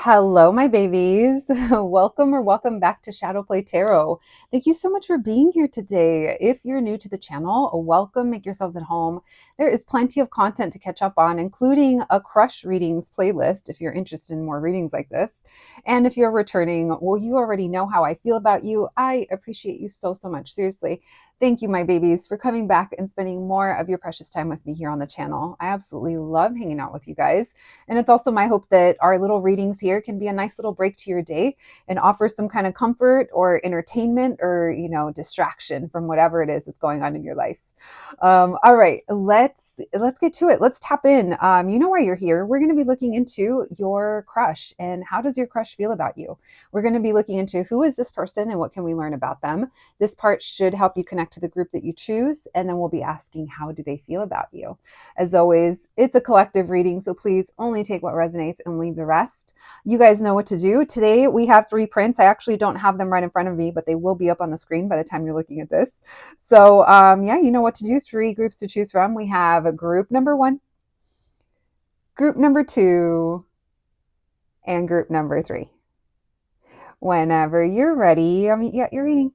Hello, my babies. Welcome back to Shadow Play Tarot. Thank you so much for being here today. If you're new to the channel, welcome. Make yourselves at home. There is plenty of content to catch up on, including a crush readings playlist if you're interested in more readings like this. And if you're returning, well, you already know how I feel about you. I appreciate you so much. Seriously. Thank you, my babies, for coming back and spending more of your precious time with me here on the channel. I absolutely love hanging out with you guys. And it's also my hope that our little readings here can be a nice little break to your day and offer some kind of comfort or entertainment or, distraction from whatever it is that's going on in your life. All right, let's get to it. Let's tap in. You know why you're here. We're going to be looking into your crush and how does your crush feel about you. We're going to be looking into who is this person and what can we learn about them. This part should help you connect to the group that you choose, and then we'll be asking how do they feel about you. As always, it's a collective reading, so please only take what resonates and leave the rest. You guys know what to do. Today we have 3 prints. I actually don't have them right in front of me, but they will be up on the screen by the time you're looking at this. So yeah, you know what to do. 3 groups to choose from. We have a group number 1, group number 2, and group number 3. Whenever you're ready, yeah, you're reading.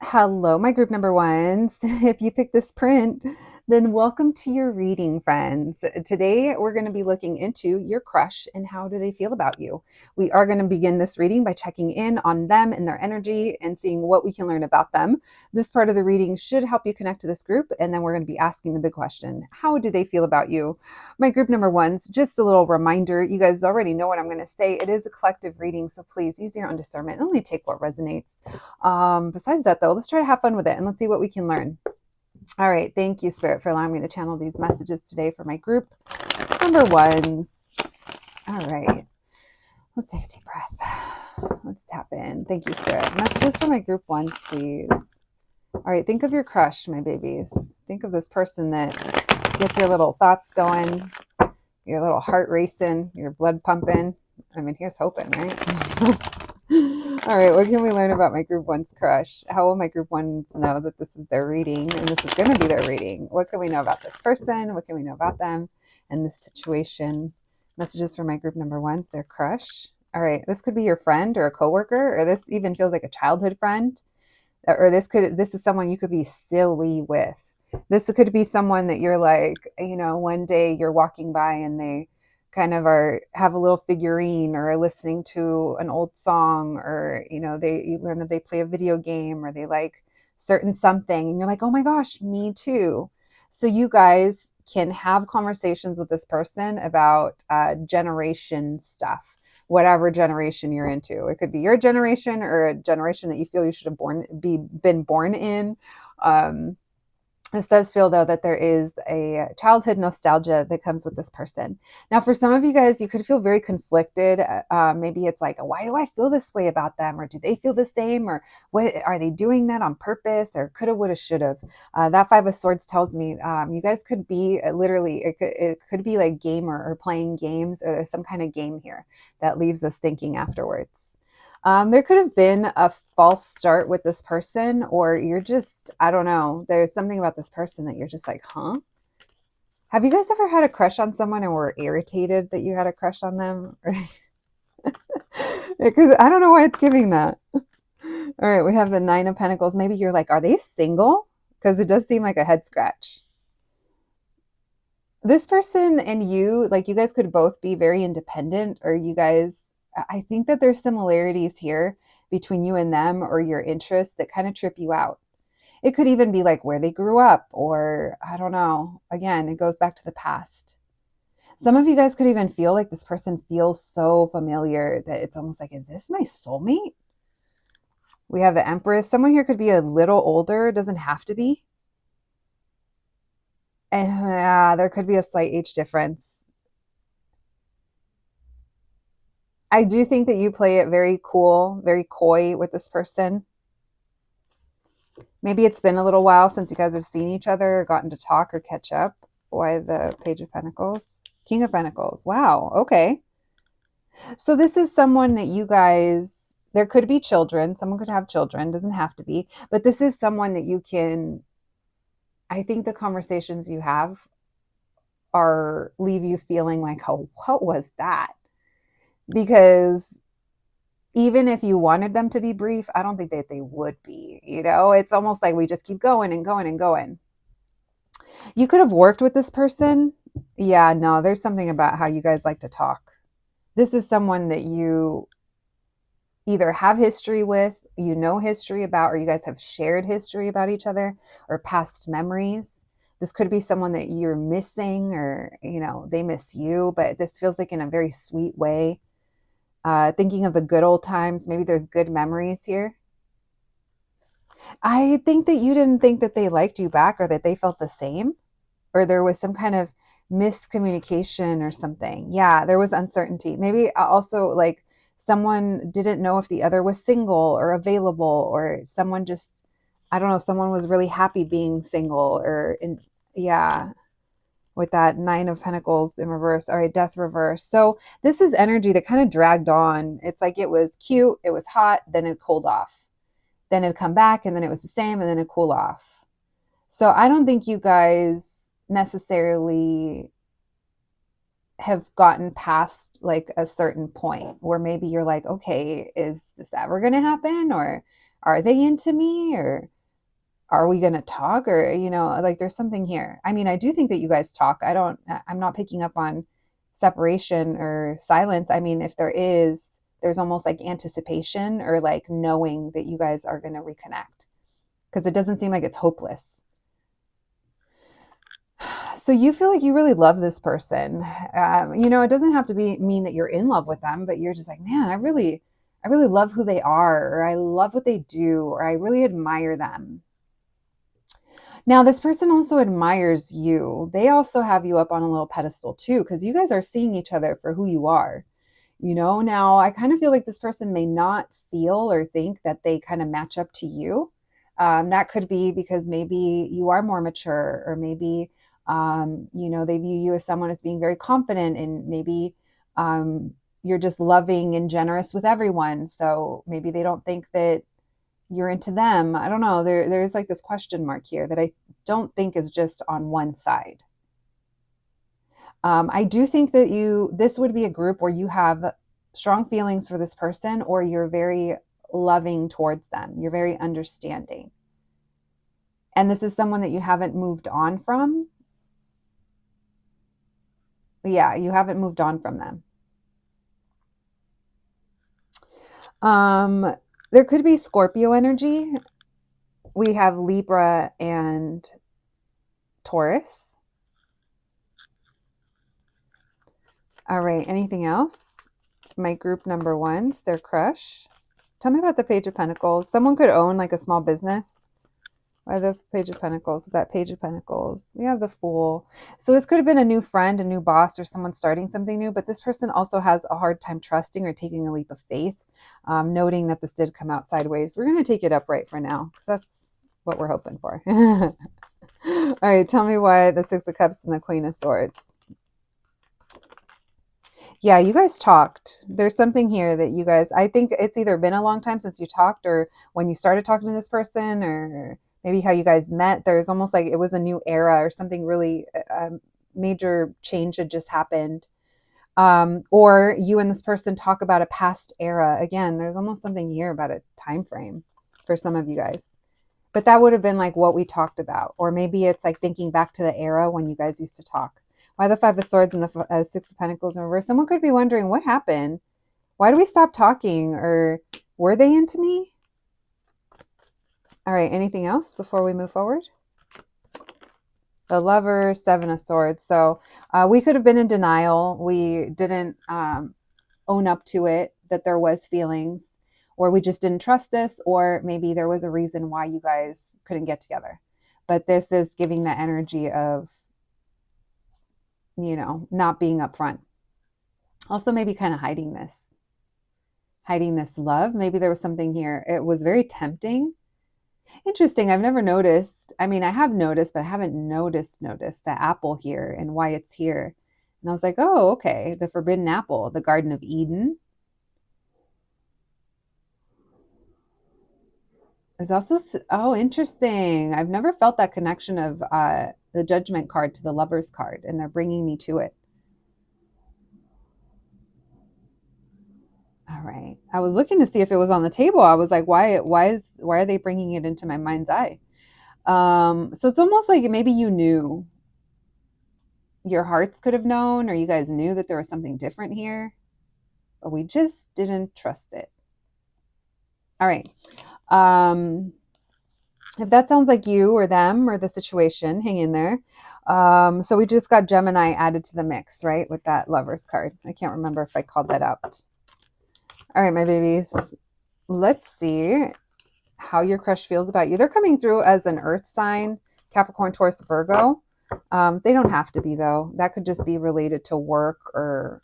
Hello, my group number 1s. If you pick this print, then welcome to your reading, friends. Today, we're going to be looking into your crush and how do they feel about you. We are going to begin this reading by checking in on them and their energy and seeing what we can learn about them. This part of the reading should help you connect to this group, and then we're going to be asking the big question, how do they feel about you? My group number 1s, just a little reminder, you guys already know what I'm going to say. It is a collective reading, so please use your own discernment and only take what resonates. Besides that, though, let's try to have fun with it and let's see what we can learn. All right. Thank you, Spirit, for allowing me to channel these messages today for my group number 1s. All right. Let's take a deep breath. Let's tap in. Thank you, Spirit. Messages for my group 1s, please. All right. Think of your crush, my babies. Think of this person that gets your little thoughts going, your little heart racing, your blood pumping. I mean, here's hoping, right? All right, what can we learn about my group 1's crush? How will my group 1s know that this is their reading and this is going to be their reading? What can we know about this person? What can we know about them and this situation? Messages for my group number 1s, their crush. All right, this could be your friend or a coworker, or this even feels like a childhood friend, or this is someone you could be silly with. This could be someone that you're like, one day you're walking by and they kind of have a little figurine or are listening to an old song, or you learn that they play a video game or they like certain something and you're like, oh my gosh, me too. So you guys can have conversations with this person about generation stuff, whatever generation you're into. It could be your generation or a generation that you feel you should have been born in. This does feel, though, that there is a childhood nostalgia that comes with this person. Now, for some of you guys, you could feel very conflicted. Maybe it's like, why do I feel this way about them? Or do they feel the same? Or what are they doing that on purpose? Or coulda, woulda, shoulda. That 5 of Swords tells me you guys could be literally, it could be like gamer or playing games, or there's some kind of game here that leaves us thinking afterwards. There could have been a false start with this person, or you're just, I don't know, there's something about this person that you're just like, huh? Have you guys ever had a crush on someone and were irritated that you had a crush on them? Because I don't know why it's giving that. All right, we have the 9 of Pentacles. Maybe you're like, are they single? Because it does seem like a head scratch. This person and you, like you guys could both be very independent, or you guys, I think that there's similarities here between you and them, or your interests that kind of trip you out. It could even be like where they grew up, or I don't know. Again, it goes back to the past. Some of you guys could even feel like this person feels so familiar that it's almost like, is this my soulmate? We have the Empress. Someone here could be a little older, doesn't have to be. And there could be a slight age difference. I do think that you play it very cool, very coy with this person. Maybe it's been a little while since you guys have seen each other or gotten to talk or catch up. Why the Page of Pentacles? King of Pentacles. Wow. Okay. So this is someone that you guys, there could be children. Someone could have children. Doesn't have to be. But this is someone that you can, I think the conversations you have leave you feeling like, oh, what was that? because even if you wanted them to be brief, I don't think that they would be. It's almost like we just keep going and going and going. You could have worked with this person. Yeah, no, there's something about how you guys like to talk. This is someone that you either have history with, history about, or you guys have shared history about each other or past memories. This could be someone that you're missing, or, they miss you, but this feels like in a very sweet way. Thinking of the good old times. Maybe there's good memories here. I think that you didn't think that they liked you back, or that they felt the same, or there was some kind of miscommunication or something. Yeah, there was uncertainty. Maybe also like someone didn't know if the other was single or available, or someone just, I don't know, someone was really happy being single, yeah, with that 9 of Pentacles in reverse. All right, Death reverse. So this is energy that kind of dragged on. It's like it was cute, it was hot, then it cooled off. Then it'd come back, and then it was the same, and then it'd cool off. So I don't think you guys necessarily have gotten past like a certain point where maybe you're like, okay, is this ever going to happen? Or are they into me? Or are we going to talk? Or, like there's something here. I mean, I do think that you guys talk. I'm not picking up on separation or silence. I mean, if there's almost like anticipation, or like knowing that you guys are going to reconnect, because it doesn't seem like it's hopeless. So you feel like you really love this person. It doesn't have to mean that you're in love with them, but you're just like, man, I really love who they are, or I love what they do, or I really admire them. Now, this person also admires you. They also have you up on a little pedestal too, because you guys are seeing each other for who you are. Now I kind of feel like this person may not feel or think that they kind of match up to you. That could be because maybe you are more mature, or maybe, they view you as someone as being very confident, and maybe you're just loving and generous with everyone. So maybe they don't think that you're into them. I don't know. There's like this question mark here that I don't think is just on one side. I do think that this would be a group where you have strong feelings for this person, or you're very loving towards them. You're very understanding. And this is someone that you haven't moved on from. Yeah, you haven't moved on from them. There could be Scorpio energy. We have Libra and Taurus. All right, anything else? My group number ones, their crush. Tell me about the Page of Pentacles. Someone could own like a small business. Why the Page of Pentacles? With that Page of Pentacles, we have the Fool. So this could have been a new friend, a new boss, or someone starting something new. But this person also has a hard time trusting or taking a leap of faith, noting that this did come out sideways. We're going to take it upright for now, because that's what we're hoping for. All right, tell me why the Six of Cups and the Queen of Swords. Yeah, you guys talked. There's something here that you guys, I think it's either been a long time since you talked, or when you started talking to this person, or maybe how you guys met. There's almost like it was a new era, or something really major change had just happened. Or you and this person talk about a past era. Again, there's almost something here about a time frame for some of you guys. But that would have been like what we talked about. Or maybe it's like thinking back to the era when you guys used to talk. Why the Five of Swords and the Six of Pentacles in reverse? Someone could be wondering, what happened? Why do we stop talking? Or were they into me? All right, anything else before we move forward? The Lover, Seven of Swords. So we could have been in denial. We didn't own up to it, that there was feelings, or we just didn't trust this, or maybe there was a reason why you guys couldn't get together. But this is giving the energy of, not being upfront. Also, maybe kind of hiding this love. Maybe there was something here. It was very tempting. Interesting. I've never noticed. I mean, I have noticed, but I haven't noticed the apple here and why it's here. And I was like, oh, okay. The forbidden apple, the Garden of Eden. There's also, oh, interesting. I've never felt that connection of the Judgment card to the Lover's card, and they're bringing me to it. All right. I was looking to see if it was on the table. I was like, why are they bringing it into my mind's eye? So it's almost like maybe you knew, your hearts could have known, or you guys knew that there was something different here, but we just didn't trust it. All right. If that sounds like you or them or the situation, hang in there. So we just got Gemini added to the mix, right? With that Lovers card. I can't remember if I called that out. All right, my babies. Let's see how your crush feels about you. They're coming through as an earth sign, Capricorn, Taurus, Virgo. They don't have to be, though. That could just be related to work, or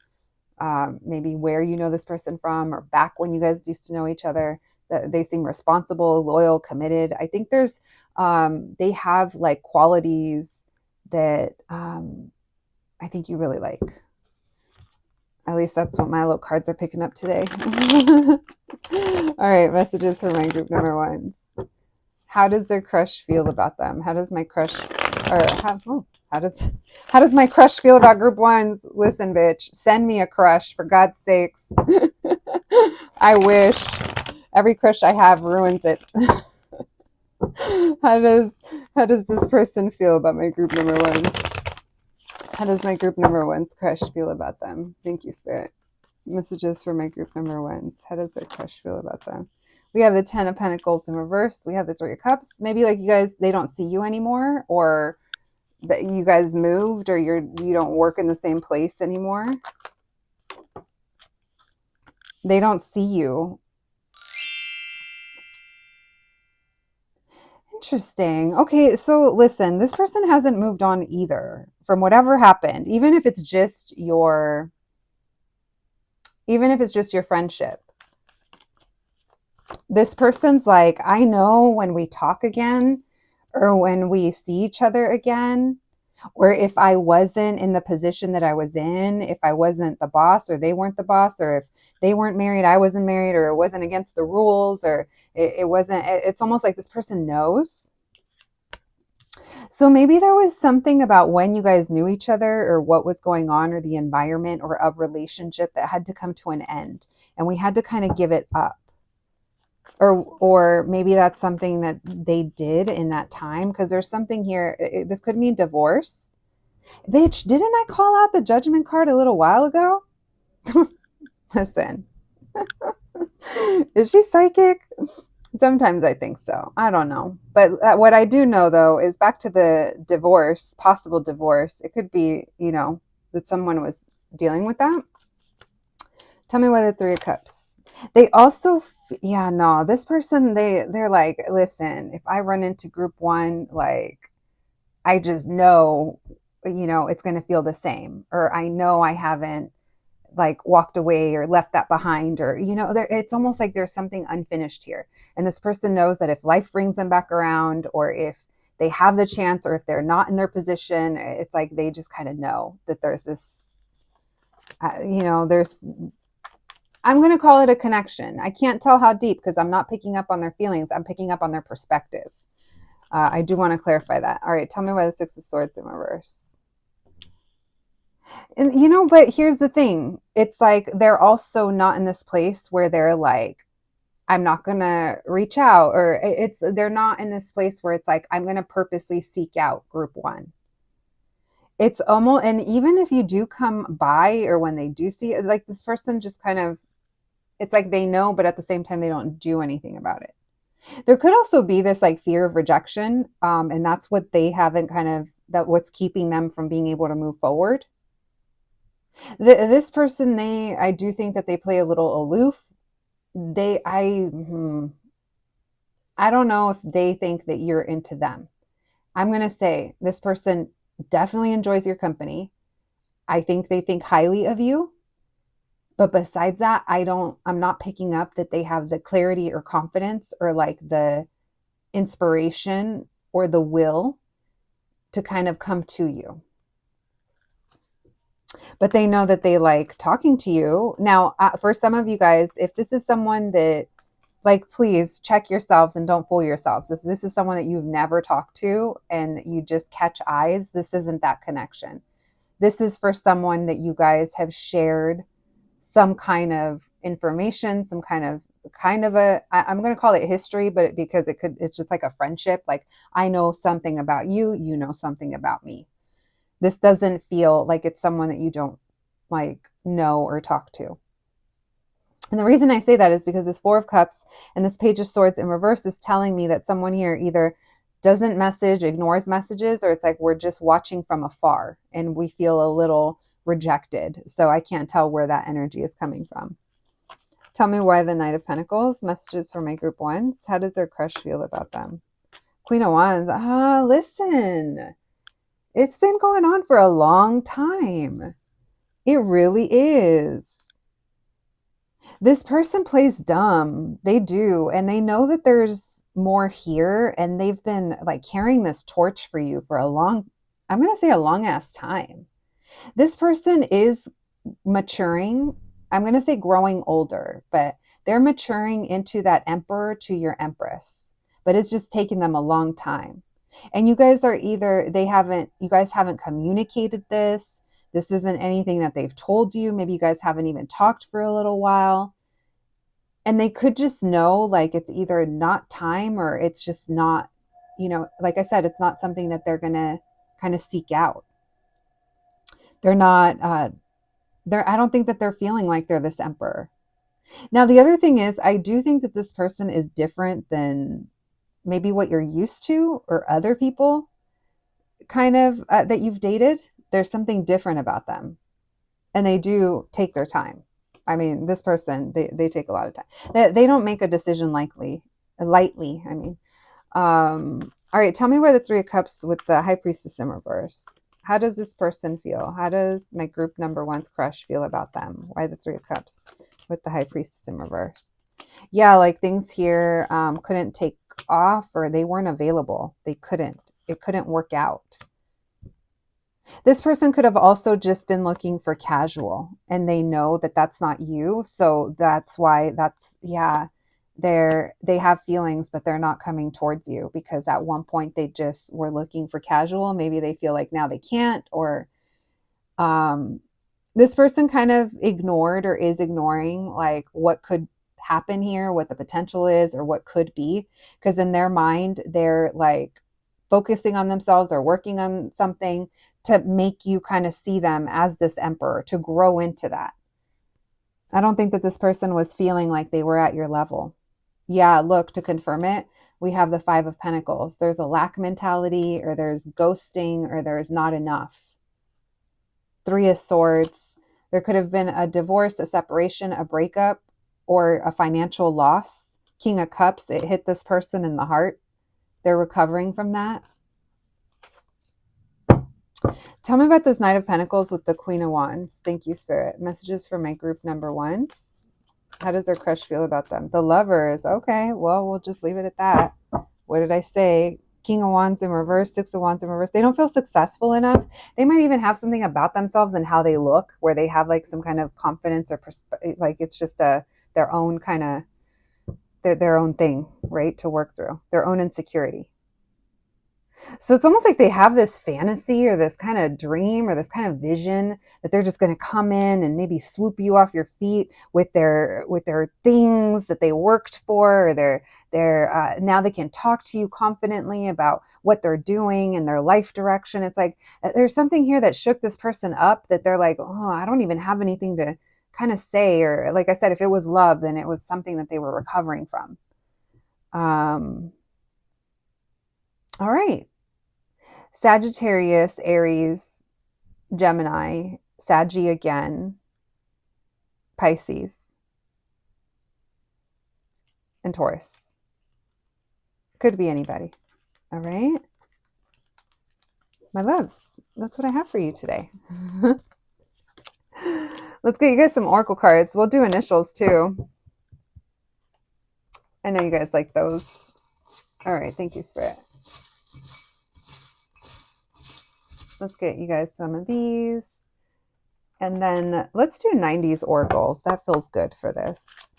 maybe where you know this person from, or back when you guys used to know each other. That they seem responsible, loyal, committed. I think there's they have like qualities that I think you really like. At least that's what my little cards are picking up today. All right, messages for my group number ones. How does their crush feel about them? How does my crush, or how does my crush feel about group ones? Listen, bitch, send me a crush, for God's sakes. I wish. Every crush I have ruins it. How does this person feel about my group number ones? How does my group number one's crush feel about them? Thank you, Spirit. Messages for my group number ones. How does their crush feel about them? We have the 10 of Pentacles in reverse. We have the 3 of Cups. Maybe like you guys, they don't see you anymore, or that you guys moved, or you don't work in the same place anymore. They don't see you. Interesting. Okay, so listen, this person hasn't moved on either from whatever happened, even if it's just your friendship. This person's like, I know when we talk again, or when we see each other again, or if I wasn't in the position that I was in, if I wasn't the boss, or they weren't the boss, or if they weren't married, I wasn't married, or it wasn't against the rules, or it wasn't, it's almost like this person knows. So maybe there was something about when you guys knew each other, or what was going on, or the environment, or a relationship that had to come to an end, and we had to kind of give it up. Or maybe that's something that they did in that time, because there's something here. This could mean divorce. Bitch, didn't I call out the Judgment card a little while ago? Listen. Is she psychic? Sometimes I think so. I don't know. But what I do know, though, is back to the divorce, possible divorce. It could be, that someone was dealing with that. Tell me why the 3 of Cups. They also, this person, they're like, listen, if I run into group one, like, I just know, it's going to feel the same. Or I know I haven't, like, walked away or left that behind, or, it's almost like there's something unfinished here. And this person knows that if life brings them back around, or if they have the chance, or if they're not in their position, it's like they just kind of know that there's this, I'm going to call it a connection. I can't tell how deep, because I'm not picking up on their feelings. I'm picking up on their perspective. I do want to clarify that. All right, tell me why the 6 of Swords in reverse. And, but here's the thing. It's like they're also not in this place where they're like, I'm not going to reach out, or they're not in this place where it's like, I'm going to purposely seek out group one. It's almost, and even if you do come by, or when they do see it, like this person just kind of, it's like they know, but at the same time, they don't do anything about it. There could also be this like fear of rejection. And that's what they haven't what's keeping them from being able to move forward. This person, I do think that they play a little aloof. I don't know if they think that you're into them. I'm going to say this person definitely enjoys your company. I think they think highly of you. But besides that, I'm not picking up that they have the clarity or confidence, or like the inspiration or the will to kind of come to you. But they know that they like talking to you. Now, for some of you guys, if this is someone that, like, please check yourselves and don't fool yourselves. If this is someone that you've never talked to and you just catch eyes, this isn't that connection. This is for someone that you guys have shared some kind of information, some kind of a, I'm going to call it history, but because it's just like a friendship. Like, I know something about you, you know something about me. This doesn't feel like it's someone that you don't like know or talk to. And the reason I say that is because this Four of Cups and this Page of Swords in reverse is telling me that someone here either doesn't message, ignores messages, or it's like we're just watching from afar and we feel a little rejected. So I can't tell where that energy is coming from. Tell me why the Knight of Pentacles. Messages for my group ones. How does their crush feel about them? Queen of Wands. Listen. It's been going on for a long time. It really is. This person plays dumb. They do. And they know that there's more here. And they've been like carrying this torch for you for I'm going to say a long ass time. This person is maturing. I'm going to say growing older, but they're maturing into that emperor to your empress. But it's just taken them a long time. And you guys are either, you guys haven't communicated this. This isn't anything that they've told you. Maybe you guys haven't even talked for a little while. And they could just know like it's either not time or it's just not, like I said, it's not something that they're going to kind of seek out. They're not, I don't think that they're feeling like they're this emperor. Now, the other thing is, I do think that this person is different than maybe what you're used to or other people kind of that you've dated. There's something different about them. And they do take their time. I mean, this person, they take a lot of time. They don't make a decision lightly. All right, tell me why the Three of Cups with the High Priestess in reverse. How does this person feel? How does my group number one's crush feel about them? Why the Three of Cups with the High Priestess in reverse? Yeah, like things here couldn't take off, or they weren't available. It couldn't work out. This person could have also just been looking for casual, and they know that that's not you. So that's why they have feelings, but they're not coming towards you because at one point they just were looking for casual. Maybe they feel like now they can't, or this person kind of ignored or is ignoring like what could happen here, what the potential is, or what could be, because in their mind they're like focusing on themselves or working on something to make you kind of see them as this emperor, to grow into that. I don't think that this person was feeling like they were at your level. Yeah, look, to confirm it, we have the Five of Pentacles. There's a lack mentality, or there's ghosting, or there's not enough. Three of Swords. There could have been a divorce, a separation, a breakup, or a financial loss. King of Cups, it hit this person in the heart. They're recovering from that. Tell me about this Knight of Pentacles with the Queen of Wands. Thank you, Spirit. Messages for my group number ones. How does their crush feel about them? The Lovers. Okay, well, we'll just leave it at that. What did I say? King of Wands in reverse, Six of Wands in reverse. They don't feel successful enough. They might even have something about themselves and how they look where they have like some kind of confidence or like it's just their own kind of their own thing, right, to work through, their own insecurity. So it's almost like they have this fantasy or this kind of dream or this kind of vision that they're just going to come in and maybe swoop you off your feet with their things that they worked for, or their now they can talk to you confidently about what they're doing and their life direction. It's like there's something here that shook this person up, that they're like, oh, I don't even have anything to kind of say. Or like I said, if it was love, then it was something that they were recovering from. All right. Sagittarius, Aries, Gemini, Saggy again, Pisces, and Taurus. Could be anybody. All right. My loves, that's what I have for you today. Let's get you guys some oracle cards. We'll do initials too. I know you guys like those. All right. Thank you, Spirit. Let's get you guys some of these. And then let's do 90s oracles. That feels good for this.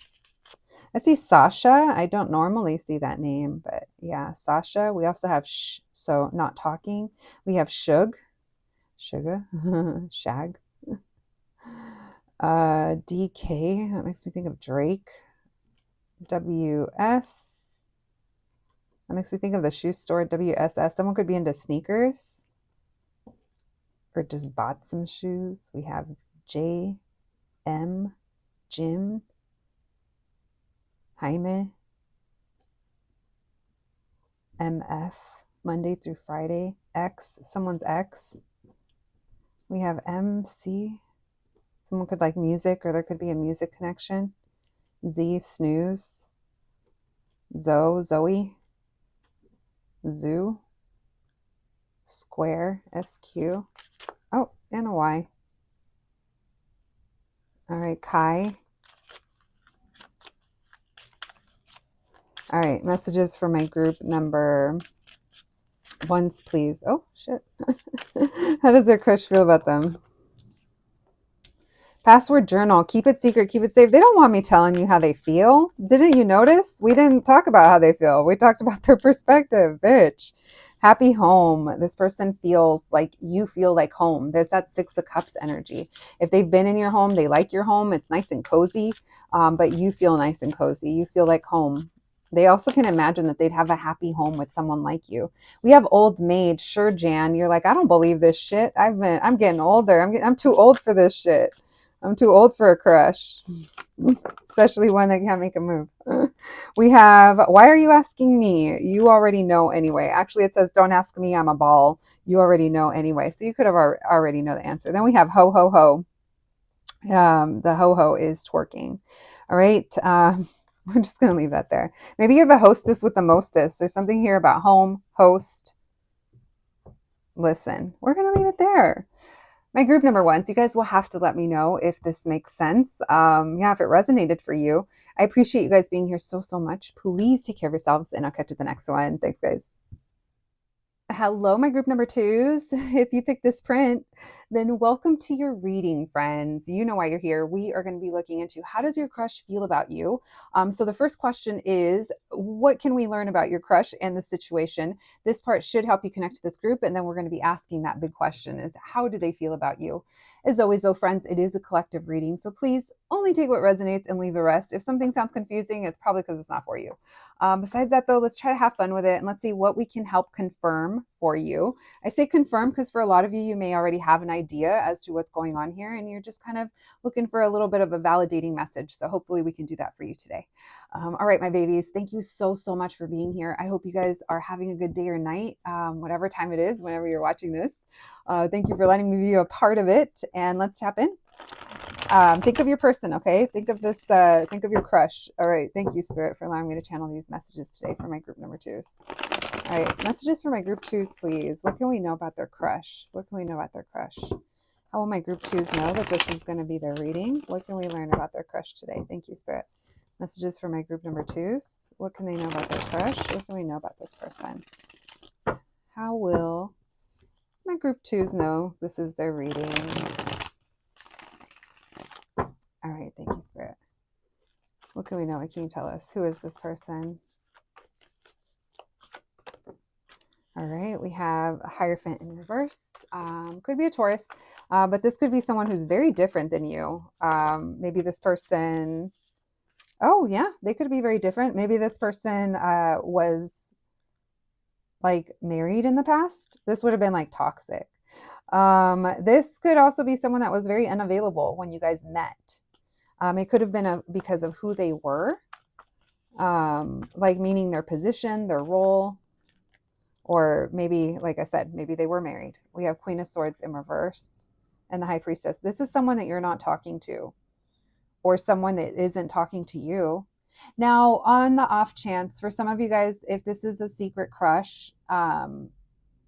I see Sasha. I don't normally see that name, but yeah, Sasha. We also have so not talking. We have Sugar, Shag. DK, that makes me think of Drake. WS, that makes me think of the shoe store. WSS, someone could be into sneakers or just bought some shoes. We have JM, Jim, Jaime, MF, Monday through Friday, X, someone's X. We have MC, someone could like music, or there could be a music connection. Z, snooze. Zoe, zoo, square, SQ. Oh, and a Y. All right, Kai. All right, messages for my group number ones, please. Oh, shit. How does their crush feel about them? Password journal. Keep it secret. Keep it safe. They don't want me telling you how they feel. Didn't you notice? We didn't talk about how they feel. We talked about their perspective, bitch. Happy home. This person feels like you feel like home. There's that 6 of Cups energy. If they've been in your home, they like your home. It's nice and cozy, but you feel nice and cozy. You feel like home. They also can imagine that they'd have a happy home with someone like you. We have old maid. Sure, Jan. You're like, I don't believe this shit. I'm getting older. I'm too old for this shit. I'm too old for a crush, especially one that can't make a move. We have, why are you asking me? You already know anyway. Actually, it says, don't ask me, I'm a ball. You already know anyway. So you could have already know the answer. Then we have ho, ho, ho. The ho, ho is twerking. All right. We're just going to leave that there. Maybe you're the hostess with the mostest. There's something here about home, host. Listen, we're going to leave it there. My group number ones, you guys will have to let me know if this makes sense. Yeah, if it resonated for you. I appreciate you guys being here so much. Please take care of yourselves, and I'll catch you at the next one. Thanks, guys. Hello, my group number twos. If you picked this print, then welcome to your reading, friends. You know why you're here. We are going to be looking into how does your crush feel about you? So the first question is, what can we learn about your crush and the situation? This part should help you connect to this group. And then we're going to be asking that big question is, how do they feel about you? As always, though, friends, it is a collective reading. So please only take what resonates and leave the rest. If something sounds confusing, it's probably because it's not for you. Besides that, though, let's try to have fun with it and let's see what we can help confirm for you. I say confirm because for a lot of you, you may already have an idea as to what's going on here and you're just kind of looking for a little bit of a validating message. So hopefully we can do that for you today. All right, my babies, thank you so much for being here. I hope you guys are having a good day or night, whatever time it is, whenever you're watching this. Thank you for letting me be a part of it, and let's tap in. Think of your person, okay? Think of this, think of your crush. All right, thank you, Spirit, for allowing me to channel these messages today for my group number twos. All right, messages for my group twos, please. What can we know about their crush? What can we know about their crush? How will my group twos know that this is going to be their reading? What can we learn about their crush today? Thank you, Spirit. Messages for my group number twos. What can they know about their crush? What can we know about this person? How will my group twos know this is their reading? All right, thank you, Spirit. What can we know? What can you tell us? Who is this person? All right, we have a Hierophant in reverse. Could be a Taurus, but this could be someone who's very different than you. Maybe this person, oh yeah, they could be very different. Maybe this person was like married in the past. This would have been like toxic. This could also be someone that was very unavailable when you guys met. It could have been because of who they were, like meaning their position, their role. Or maybe, like I said, maybe they were married. We have Queen of Swords in reverse and the High Priestess. This is someone that you're not talking to or someone that isn't talking to you. Now, on the off chance, for some of you guys, if this is a secret crush, hold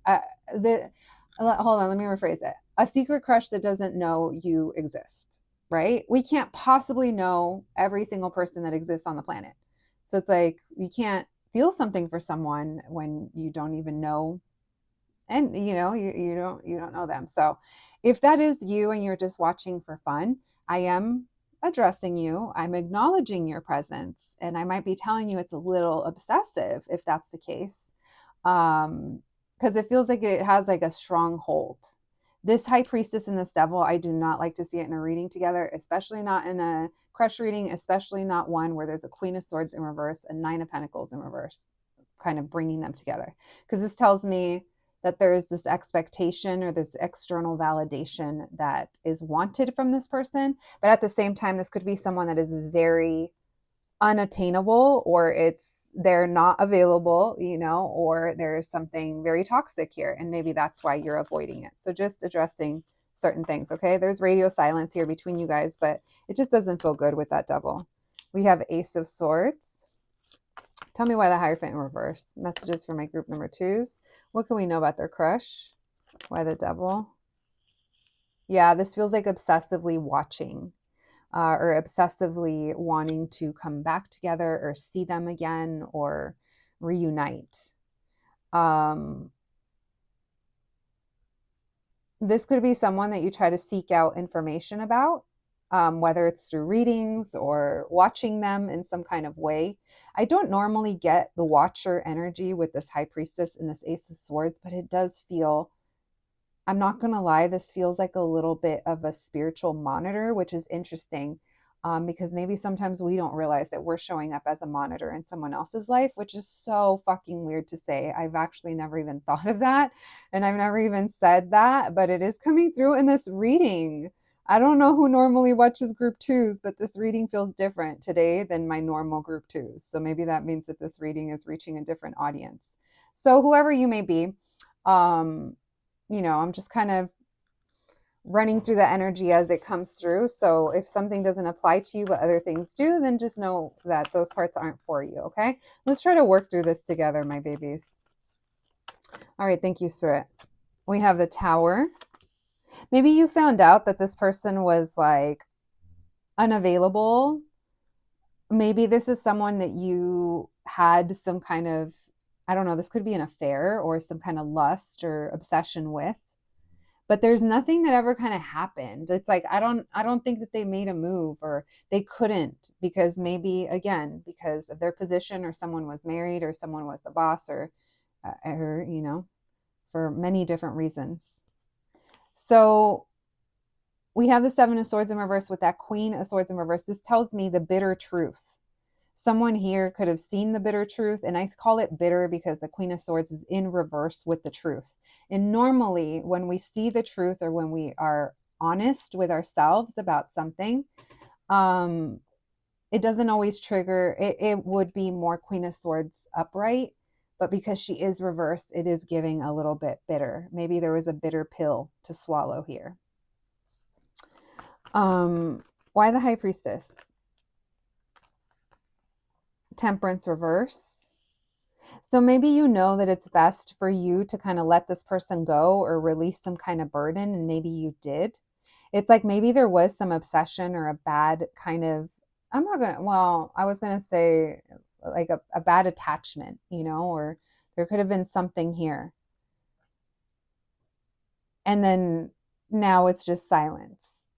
on, let me rephrase it. A secret crush that doesn't know you exist, right? We can't possibly know every single person that exists on the planet. So it's like, you can't feel something for someone when you don't even know, and you don't know them. So if that is you and you're just watching for fun, I am addressing you. I'm acknowledging your presence, and I might be telling you it's a little obsessive if that's the case, because it feels like it has like a strong hold. This high priestess and this devil, I do not like to see it in a reading together, especially not in a crush reading, especially not one where there's a Queen of Swords in reverse and Nine of Pentacles in reverse, kind of bringing them together. Because this tells me that there's this expectation or this external validation that is wanted from this person. But at the same time, this could be someone that is very unattainable, or they're not available, or there's something very toxic here. And maybe that's why you're avoiding it. So just addressing certain things. Okay. There's radio silence here between you guys, but it just doesn't feel good with that devil. We have Ace of Swords. Tell me why the Hierophant in reverse. Messages for my group number 2s. What can we know about their crush? Why the devil? Yeah, this feels like obsessively watching, or obsessively wanting to come back together or see them again or reunite. This could be someone that you try to seek out information about, whether it's through readings or watching them in some kind of way. I don't normally get the watcher energy with this high priestess and this Ace of Swords, but it does feel, I'm not going to lie, this feels like a little bit of a spiritual monitor, which is interesting, because maybe sometimes we don't realize that we're showing up as a monitor in someone else's life, which is so fucking weird to say. I've actually never even thought of that, and I've never even said that, but it is coming through in this reading. I don't know who normally watches group 2s, but this reading feels different today than my normal group 2s. So maybe that means that this reading is reaching a different audience. So whoever you may be, I'm just kind of running through the energy as it comes through. So if something doesn't apply to you, but other things do, then just know that those parts aren't for you. Okay. Let's try to work through this together, my babies. All right. Thank you, Spirit. We have the Tower. Maybe you found out that this person was like unavailable. Maybe this is someone that you had some kind of, I don't know, this could be an affair or some kind of lust or obsession with, but there's nothing that ever kind of happened. It's like, I don't think that they made a move, or they couldn't, because maybe, again, because of their position, or someone was married, or someone was the boss, or for many different reasons. So we have the Seven of Swords in reverse with that Queen of Swords in reverse. This tells me the bitter truth. Someone here could have seen the bitter truth, and I call it bitter because the Queen of Swords is in reverse with the truth. And normally when we see the truth, or when we are honest with ourselves about something, it doesn't always trigger. It would be more Queen of Swords upright, but because she is reversed, it is giving a little bit bitter. Maybe there was a bitter pill to swallow here. Why the High Priestess? Temperance reverse. So maybe you know that it's best for you to kind of let this person go or release some kind of burden, and maybe you did. It's like maybe there was some obsession or a bad kind of, I was going to say like a bad attachment, or there could have been something here. And then now it's just silence.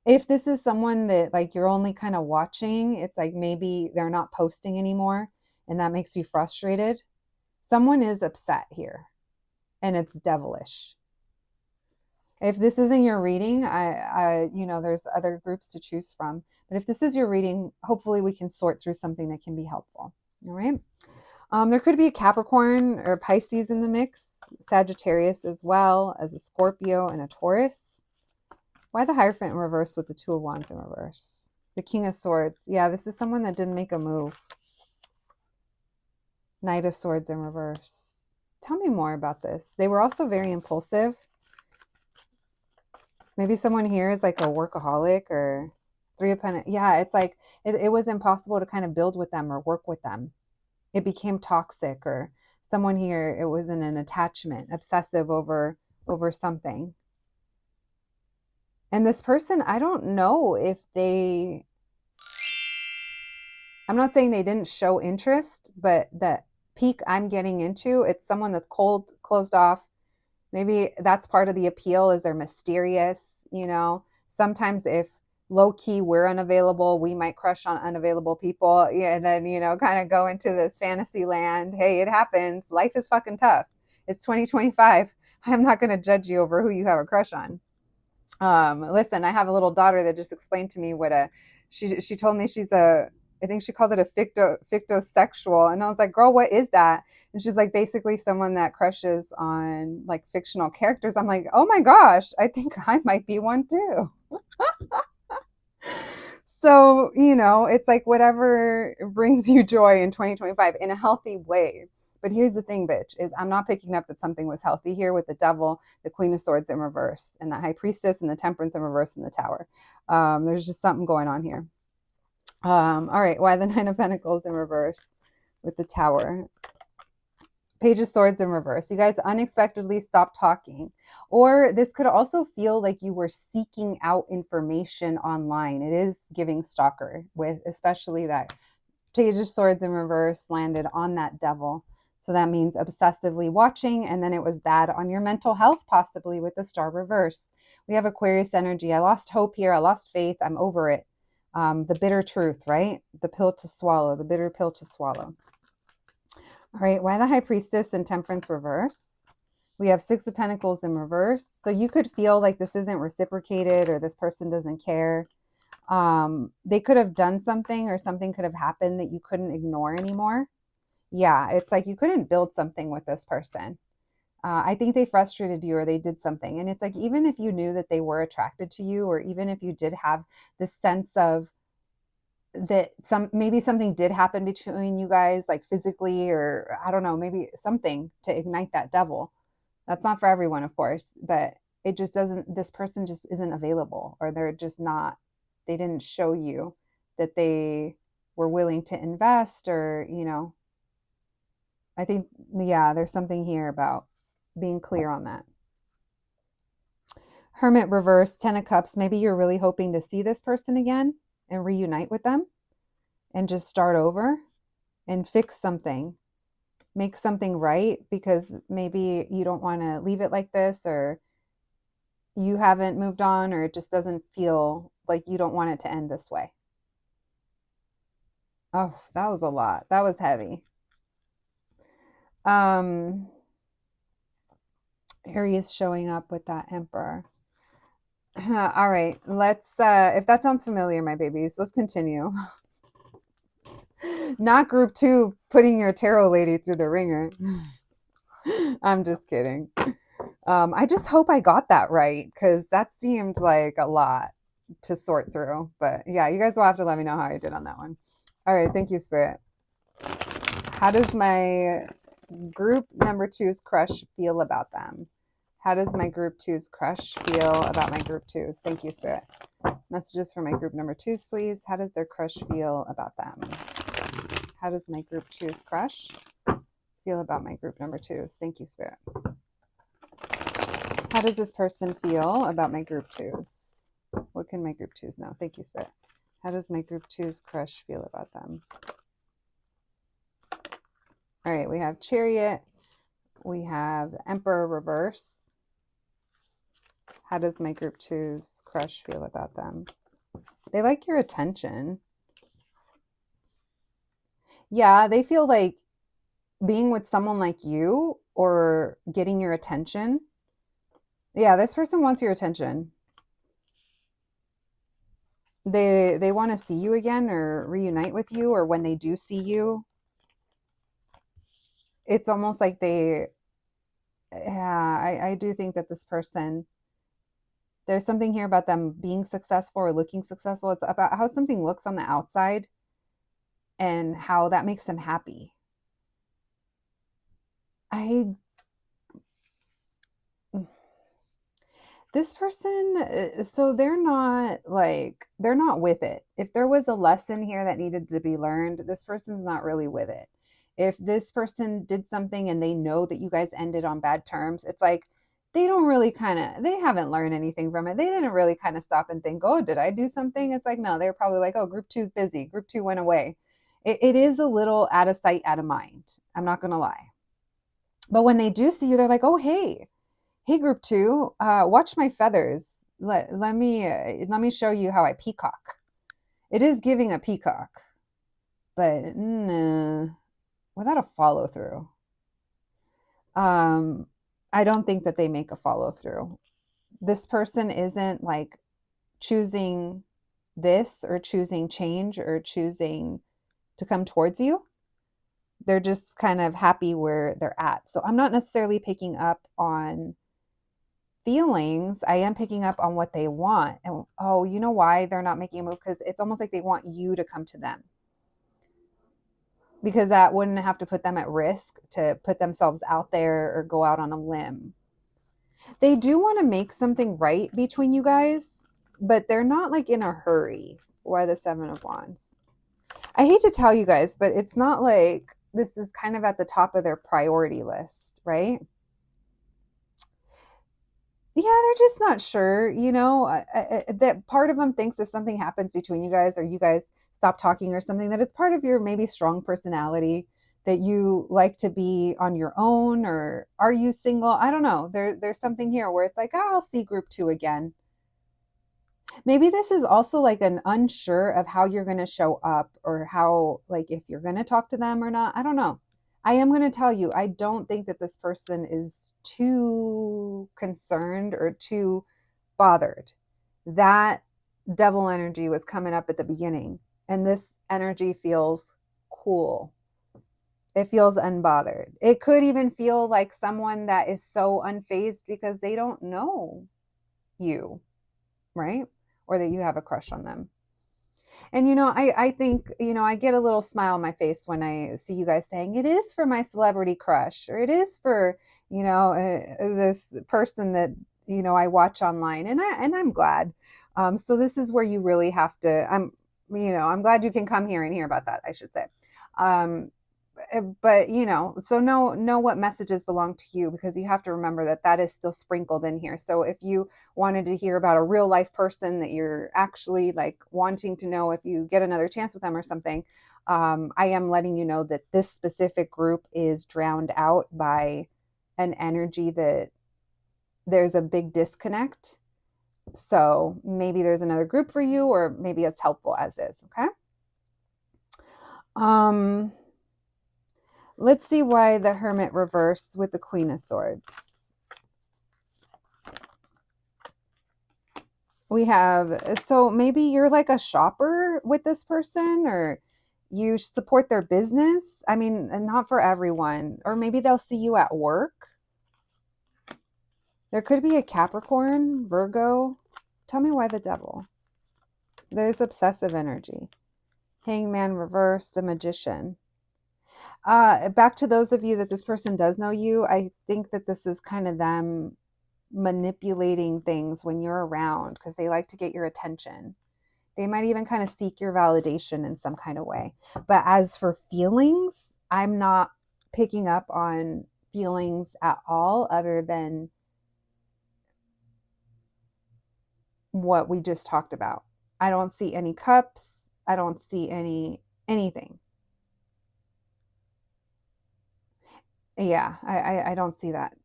If this is someone that like you're only kind of watching, it's like maybe they're not posting anymore and that makes you frustrated. Someone is upset here and it's devilish. If this isn't your reading, there's other groups to choose from. But if this is your reading, hopefully we can sort through something that can be helpful. All right. There could be a Capricorn or Pisces in the mix, Sagittarius as well as a Scorpio and a Taurus. Why the Hierophant in reverse with the Two of Wands in reverse? The King of Swords. Yeah, this is someone that didn't make a move. Knight of Swords in reverse. Tell me more about this. They were also very impulsive. Maybe someone here is like a workaholic, or Three of Pentacles. Yeah, it's like it was impossible to kind of build with them or work with them. It became toxic, or someone here, it was in an attachment, obsessive over something. And this person, I don't know if I'm not saying they didn't show interest, but that peak I'm getting into, it's someone that's cold, closed off. Maybe that's part of the appeal, is they're mysterious, Sometimes if low key we're unavailable, we might crush on unavailable people, and then, kind of go into this fantasy land. Hey, it happens. Life is fucking tough. It's 2025. I'm not going to judge you over who you have a crush on. Listen, I have a little daughter that just explained to me what she told me she's a, I think she called it a fictosexual. And I was like, girl, what is that? And she's like, basically someone that crushes on like fictional characters. I'm like, oh my gosh, I think I might be one too. So, it's like whatever brings you joy in 2025 in a healthy way. But here's the thing, bitch, is I'm not picking up that something was healthy here with the devil, the Queen of Swords in reverse, and the High Priestess and the Temperance in reverse in the Tower. There's just something going on here. All right, why the Nine of Pentacles in reverse with the Tower? Page of Swords in reverse. You guys unexpectedly stopped talking. Or this could also feel like you were seeking out information online. It is giving stalker, with especially that Page of Swords in reverse landed on that devil. So that means obsessively watching, and then it was bad on your mental health, possibly with the Star reverse. We have Aquarius energy. I lost hope here. I lost faith. I'm over it. The bitter truth, right? The pill to swallow, the bitter pill to swallow. All right, why the High Priestess and Temperance reverse? We have Six of Pentacles in reverse. So you could feel like this isn't reciprocated or this person doesn't care. They could have done something or something could have happened that you couldn't ignore anymore. Yeah, it's like you couldn't build something with this person. I think they frustrated you or they did something. And it's like, even if you knew that they were attracted to you, or even if you did have this sense of that maybe something did happen between you guys, like physically, or I don't know, maybe something to ignite that devil. That's not for everyone, of course, but it just doesn't, this person just isn't available, or they're just not, they didn't show you that they were willing to invest, or, I think, yeah, there's something here about being clear on that. Hermit reverse, 10 of Cups. Maybe you're really hoping to see this person again and reunite with them and just start over and fix something, make something right, because maybe you don't want to leave it like this, or you haven't moved on, or it just doesn't feel like you don't want it to end this way. Oh, that was a lot. That was heavy. Aries showing up with that Emperor. All right, let's, if that sounds familiar, my babies, let's continue. Not group 2 putting your tarot lady through the ringer. I'm just kidding. I just hope I got that right, because that seemed like a lot to sort through. But yeah, you guys will have to let me know how I did on that one. All right, thank you, Spirit. How does my group number 2's crush feel about them? How does my group 2's crush feel about my group 2's? Thank you, Spirit. Messages for my group number 2's, please. How does their crush feel about them? How does my group 2's crush feel about my group number 2's? Thank you, Spirit. How does this person feel about my group 2's? What can my group 2's know? Thank you, Spirit. How does my group 2's crush feel about them? All right, we have Chariot. We have Emperor reverse. How does my group 2's crush feel about them? They like your attention. Yeah, they feel like being with someone like you or getting your attention. Yeah, this person wants your attention. They want to see you again or reunite with you, or when they do see you, it's almost like they, yeah, I do think that this person, there's something here about them being successful or looking successful. It's about how something looks on the outside and how that makes them happy. This person, so they're not with it. If there was a lesson here that needed to be learned, this person's not really with it. If this person did something and they know that you guys ended on bad terms, it's like they don't really they haven't learned anything from it. They didn't really kind of stop and think, oh, did I do something? It's like, no, they're probably like, oh, group 2's busy. Group 2 went away. It is a little out of sight, out of mind. I'm not going to lie. But when they do see you, they're like, oh, hey, group 2, watch my feathers. Let me show you how I peacock. It is giving a peacock, but without a follow through. I don't think that they make a follow through. This person isn't like choosing this or choosing change or choosing to come towards you. They're just kind of happy where they're at. So I'm not necessarily picking up on feelings. I am picking up on what they want. And oh, you know why they're not making a move? Because it's almost like they want you to come to them. Because that wouldn't have to put them at risk to put themselves out there or go out on a limb. They do want to make something right between you guys, but they're not like in a hurry. Why the Seven of Wands? I hate to tell you guys, but it's not like this is kind of at the top of their priority list, right? Yeah, they're just not sure, you know, that part of them thinks if something happens between you guys or you guys stop talking or something, that it's part of your maybe strong personality that you like to be on your own, or are you single? I don't know. There's something here where it's like, oh, I'll see group 2 again. Maybe this is also like an unsure of how you're going to show up or how, like, if you're going to talk to them or not. I don't know. I am going to tell you, I don't think that this person is too concerned or too bothered. That devil energy was coming up at the beginning, and this energy feels cool. It feels unbothered. It could even feel like someone that is so unfazed because they don't know you, right? Or that you have a crush on them. And, you know, I think, you know, I get a little smile on my face when I see you guys saying it is for my celebrity crush, or it is for, you know, this person that, you know, I watch online, and I'm glad. So this is where you really have to, you know, I'm glad you can come here and hear about that, I should say. But you know, so know what messages belong to you, because you have to remember that that is still sprinkled in here. So if you wanted to hear about a real life person that you're actually like wanting to know if you get another chance with them or something, I am letting you know that this specific group is drowned out by an energy that there's a big disconnect. So maybe there's another group for you, or maybe it's helpful as is. Okay. Let's see why the Hermit reversed with the Queen of Swords. We have, so maybe you're like a shopper with this person, or you support their business. I mean, not for everyone. Or maybe they'll see you at work. There could be a Capricorn, Virgo. Tell me why the Devil. There's obsessive energy. Hangman reversed, the Magician. Back to those of you that this person does know you, I think that this is kind of them manipulating things when you're around, because they like to get your attention. They might even kind of seek your validation in some kind of way. But as for feelings, I'm not picking up on feelings at all, other than what we just talked about. I don't see any cups. I don't see anything. Yeah, I don't see that.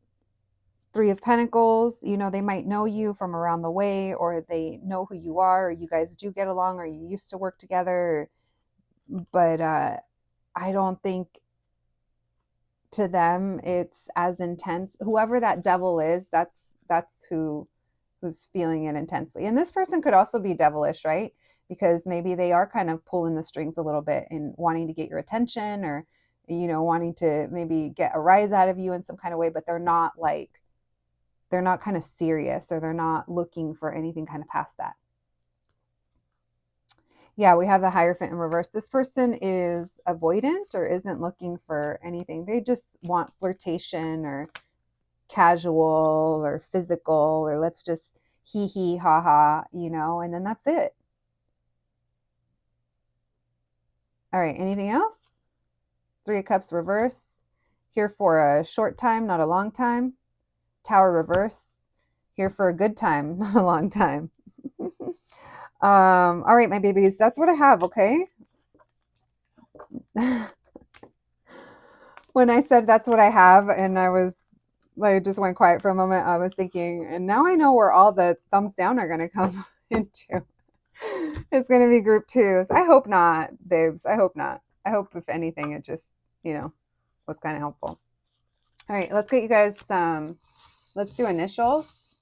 Three of Pentacles, you know, they might know you from around the way, or they know who you are, or you guys do get along, or you used to work together. But I don't think to them it's as intense. Whoever that devil is, that's who's feeling it intensely. And this person could also be devilish, right? Because maybe they are kind of pulling the strings a little bit and wanting to get your attention, or, you know, wanting to maybe get a rise out of you in some kind of way, but they're not kind of serious, or they're not looking for anything kind of past that. Yeah, we have the Hierophant in reverse. This person is avoidant or isn't looking for anything. They just want flirtation or casual or physical, or let's just hee hee ha ha, you know, and then that's it. All right, anything else? Three of Cups reverse. Here for a short time, not a long time. Tower reverse. Here for a good time, not a long time. All right, my babies, that's what I have, okay? When I said that's what I have, and I just went quiet for a moment, I was thinking, and now I know where all the thumbs down are going to come into. It's going to be group 2s. I hope not, babes. I hope not. I hope, if anything, it just, you know, was kind of helpful. All right, let's get you guys some, let's do initials.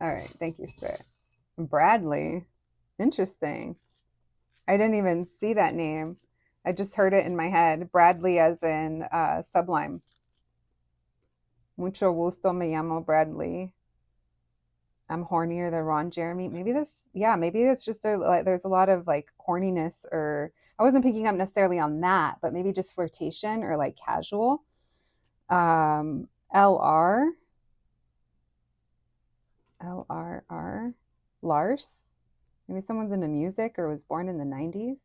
All right, thank you, Spirit. Bradley. Interesting. I didn't even see that name. I just heard it in my head. Bradley as in Sublime. Mucho gusto, me llamo Bradley. I'm hornier than Ron Jeremy. Maybe this, yeah, maybe it's just like there's a lot of like horniness, or I wasn't picking up necessarily on that, but maybe just flirtation or like casual. LR, Lars. Maybe someone's into music or was born in the 90s.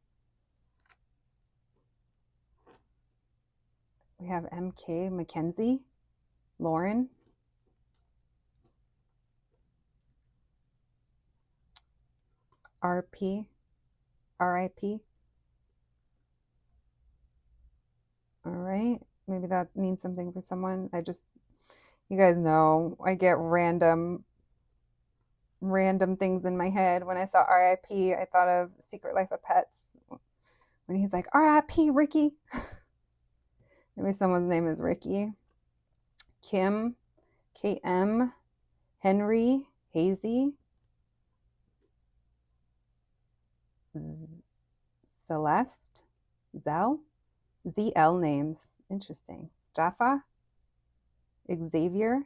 We have MK, Mackenzie, Lauren. RP, RIP. All right. Maybe that means something for someone. You guys know, I get random things in my head. When I saw RIP, I thought of Secret Life of Pets. When he's like, RIP, Ricky. Maybe someone's name is Ricky. Kim, KM, Henry, Hazy, Celeste, Zell, ZL names. Interesting. Jaffa, Xavier,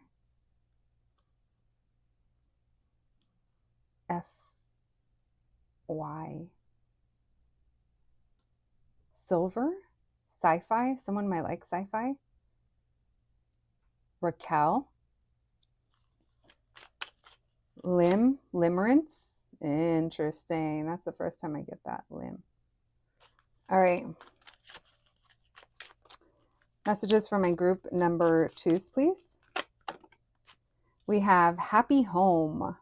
FY, Silver, Sci-Fi. Someone might like Sci-Fi. Raquel, Limerence. Interesting. That's the first time I get that. Lim. All right. Messages for my group number 2s, please. We have happy home.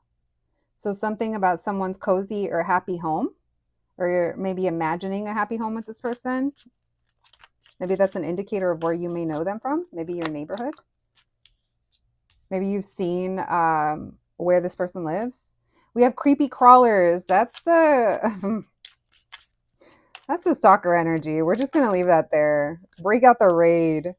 So something about someone's cozy or happy home, or maybe imagining a happy home with this person. Maybe that's an indicator of where you may know them from. Maybe your neighborhood. Maybe you've seen where this person lives. We have creepy crawlers. That's the that's a stalker energy. We're just gonna leave that there. Break out the raid.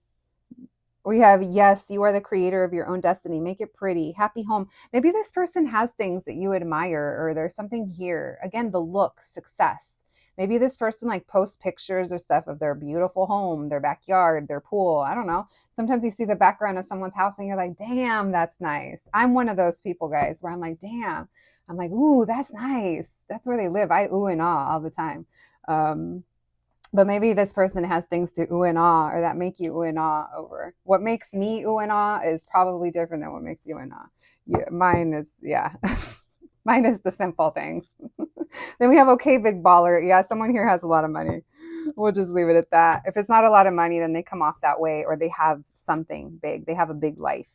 We have, yes, you are the creator of your own destiny. Make it pretty. Happy home. Maybe this person has things that you admire, or there's something here. Again, the look, success. Maybe this person like posts pictures or stuff of their beautiful home, their backyard, their pool. I don't know. Sometimes you see the background of someone's house and you're like, damn, that's nice. I'm one of those people, guys, where I'm like, damn. I'm like, ooh, that's nice. That's where they live. I ooh and ah all the time. But maybe this person has things to ooh and ah, or that make you ooh and ah over. What makes me ooh and ah is probably different than what makes you and ah. Yeah, mine is, yeah. Mine is the simple things. Then we have okay, big baller. Yeah, someone here has a lot of money. We'll just leave it at that. If it's not a lot of money, then they come off that way, or they have something big. They have a big life.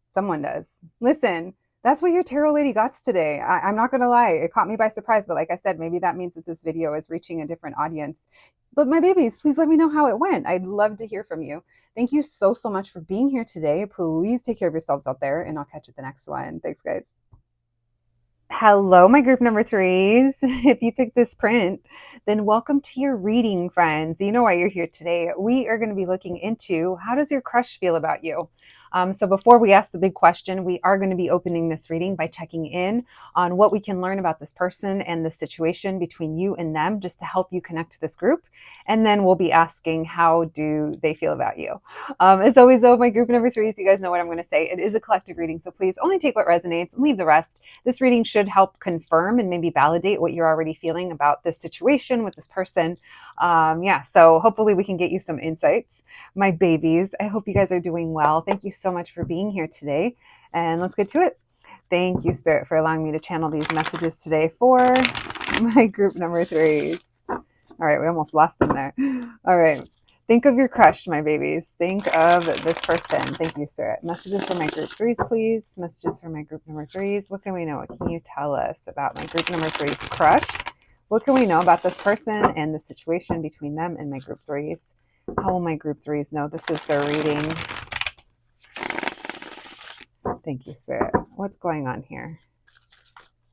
Someone does. Listen, that's what your tarot lady got today. I'm not going to lie. It caught me by surprise. But like I said, maybe that means that this video is reaching a different audience. But my babies, please let me know how it went. I'd love to hear from you. Thank you so much for being here today. Please take care of yourselves out there, and I'll catch you at the next one. Thanks, guys. Hello, my group number 3s. If you picked this print, then welcome to your reading, friends. You know why you're here today. We are going to be looking into, how does your crush feel about you? So before we ask the big question, we are going to be opening this reading by checking in on what we can learn about this person and the situation between you and them, just to help you connect to this group. And then we'll be asking, how do they feel about you? As always, though, my group number 3s, you guys know what I'm going to say. It is a collective reading, so please only take what resonates and leave the rest. This reading should help confirm and maybe validate what you're already feeling about this situation with this person. So hopefully we can get you some insights. My babies, I hope you guys are doing well. Thank you so much for being here today, and let's get to it. Thank you, Spirit, for allowing me to channel these messages today for my group number 3s. All right, we almost lost them there. All right. Think of your crush, my babies. Think of this person. Thank you, Spirit. Messages for my group 3s, please. Messages for my group number 3s. What can we know? What can you tell us about my group number 3's crush? What can we know about this person and the situation between them and my group 3s? How will my group 3s know this is their reading? Thank you, Spirit. What's going on here?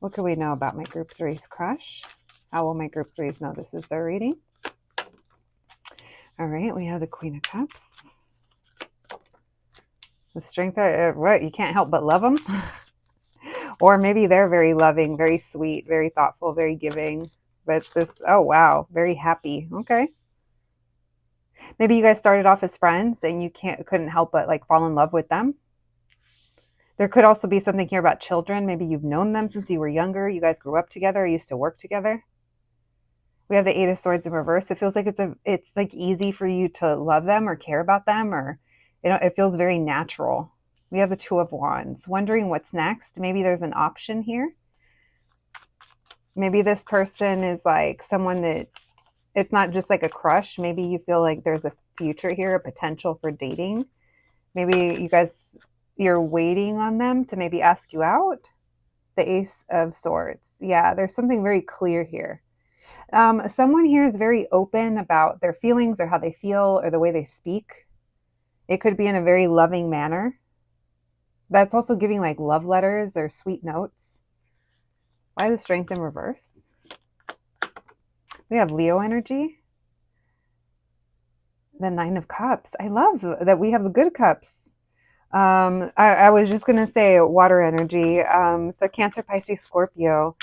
What can we know about my group 3's crush? How will my group 3s know this is their reading? All right, we have the Queen of Cups. The strength, what, you can't help but love them? Or maybe they're very loving, very sweet, very thoughtful, very giving. But this, oh wow, very happy. Okay. Maybe you guys started off as friends and you couldn't help but like fall in love with them. There could also be something here about children. Maybe you've known them since you were younger. You guys grew up together, used to work together. We have the Eight of Swords in reverse. It feels like it's like easy for you to love them or care about them, or it feels very natural. We have the Two of Wands. Wondering what's next. Maybe there's an option here. Maybe this person is like someone that it's not just like a crush. Maybe you feel like there's a future here, a potential for dating. Maybe you're waiting on them to maybe ask you out. The Ace of Swords. Yeah, there's something very clear here. Someone here is very open about their feelings or how they feel or the way they speak. It could be in a very loving manner. That's also giving like love letters or sweet notes. Why the Strength in reverse? We have Leo energy. The Nine of Cups. I love that we have the good cups. I was just going to say water energy. So Cancer, Pisces, Scorpio.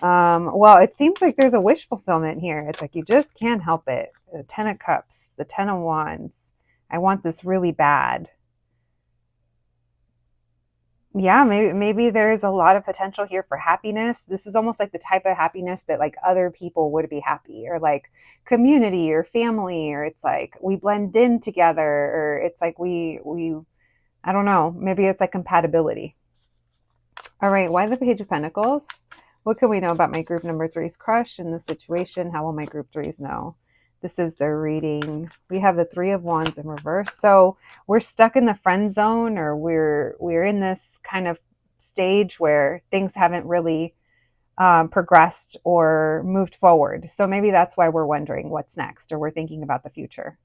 Well, it seems like there's a wish fulfillment here. It's like you just can't help it. The Ten of Cups, the Ten of Wands. I want this really bad. Yeah, maybe there's a lot of potential here for happiness. This is almost like the type of happiness that like other people would be happy, or like community or family, or it's like we blend in together, or it's like we I don't know, maybe it's like compatibility. All right, why the Page of Pentacles? What can we know about my group number three's crush in this situation? How will my group threes know? This is their reading. We have the Three of Wands in reverse. So we're stuck in the friend zone, or we're in this kind of stage where things haven't really progressed or moved forward. So maybe that's why we're wondering what's next, or we're thinking about the future.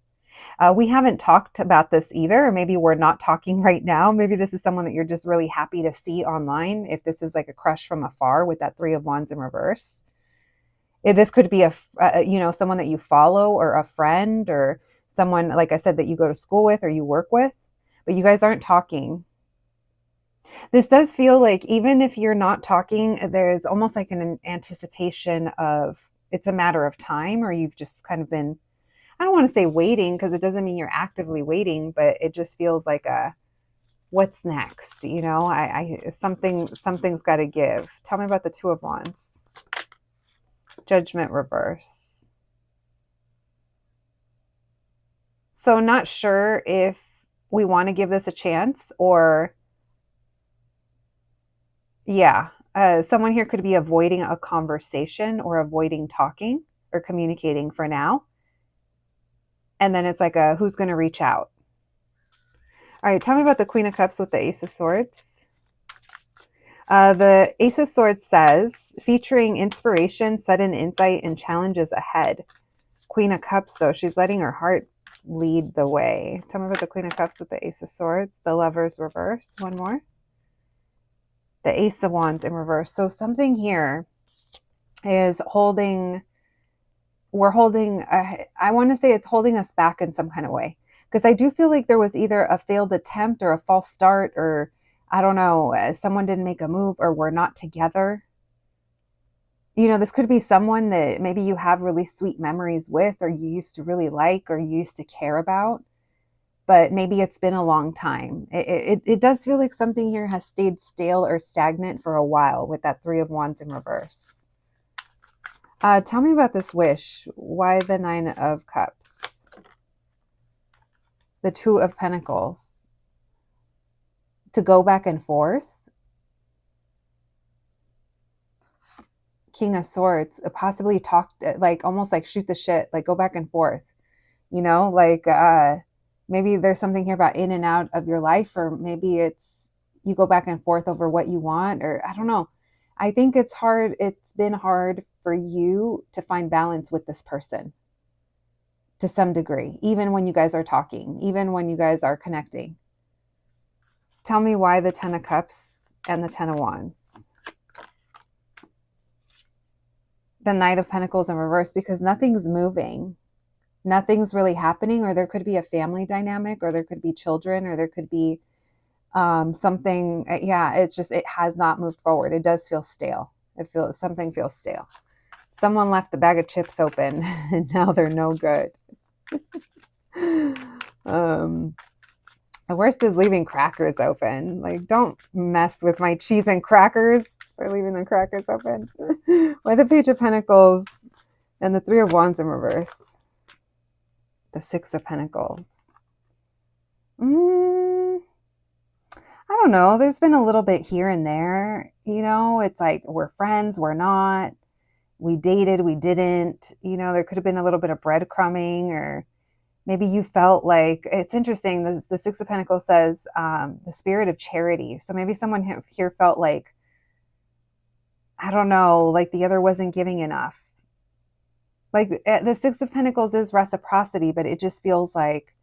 We haven't talked about this either, or maybe we're not talking right now. Maybe this is someone that you're just really happy to see online. If this is like a crush from afar with that Three of Wands in reverse. This could be someone that you follow, or a friend, or someone, like I said, that you go to school with or you work with, but you guys aren't talking. This does feel like even if you're not talking, there's almost like an anticipation of it's a matter of time, or you've just kind of been, I don't want to say waiting because it doesn't mean you're actively waiting, but it just feels like what's next? Something's got to give. Tell me about the Two of Wands. Judgment reverse. So not sure if we want to give this a chance, or yeah, someone here could be avoiding a conversation or avoiding talking or communicating for now. And then it's like who's going to reach out? All right, tell me about the Queen of Cups with the Ace of Swords. The Ace of Swords says, featuring inspiration, sudden insight, and challenges ahead. Queen of Cups, though, she's letting her heart lead the way. Tell me about the Queen of Cups with the Ace of Swords. The Lovers reverse. One more. The Ace of Wands in reverse. So something here is holding, I want to say it's holding us back in some kind of way. Because I do feel like there was either a failed attempt or a false start, or I don't know, someone didn't make a move, or we're not together. This could be someone that maybe you have really sweet memories with, or you used to really like, or you used to care about, but maybe it's been a long time. It does feel like something here has stayed stale or stagnant for a while with that Three of Wands in reverse. Tell me about this wish. Why the Nine of Cups? The Two of Pentacles. To go back and forth. King of Swords, possibly talk, like almost like shoot the shit, like go back and forth, maybe there's something here about in and out of your life, or maybe it's you go back and forth over what you want, or I don't know. I think it's been hard for you to find balance with this person to some degree, even when you guys are talking, even when you guys are connecting. Tell me why the Ten of Cups and the Ten of Wands. The Knight of Pentacles in reverse, because nothing's moving. nothing's really happening, or there could be a family dynamic, or there could be children, or there could be something. Yeah, it's just, it has not moved forward. It does feel stale. Something feels stale. Someone left the bag of chips open and now they're no good. The worst is leaving crackers open. Like, don't mess with my cheese and crackers for leaving the crackers open. Why the Page of Pentacles and the Three of Wands in reverse? The Six of Pentacles. I don't know. There's been a little bit here and there. You know, it's like, we're friends, we're not. We dated, we didn't. You know, there could have been a little bit of breadcrumbing, or maybe you felt like, it's interesting. The Six of Pentacles says the spirit of charity. So maybe someone here felt like, I don't know, like the other wasn't giving enough. Like the Six of Pentacles is reciprocity, but it just feels like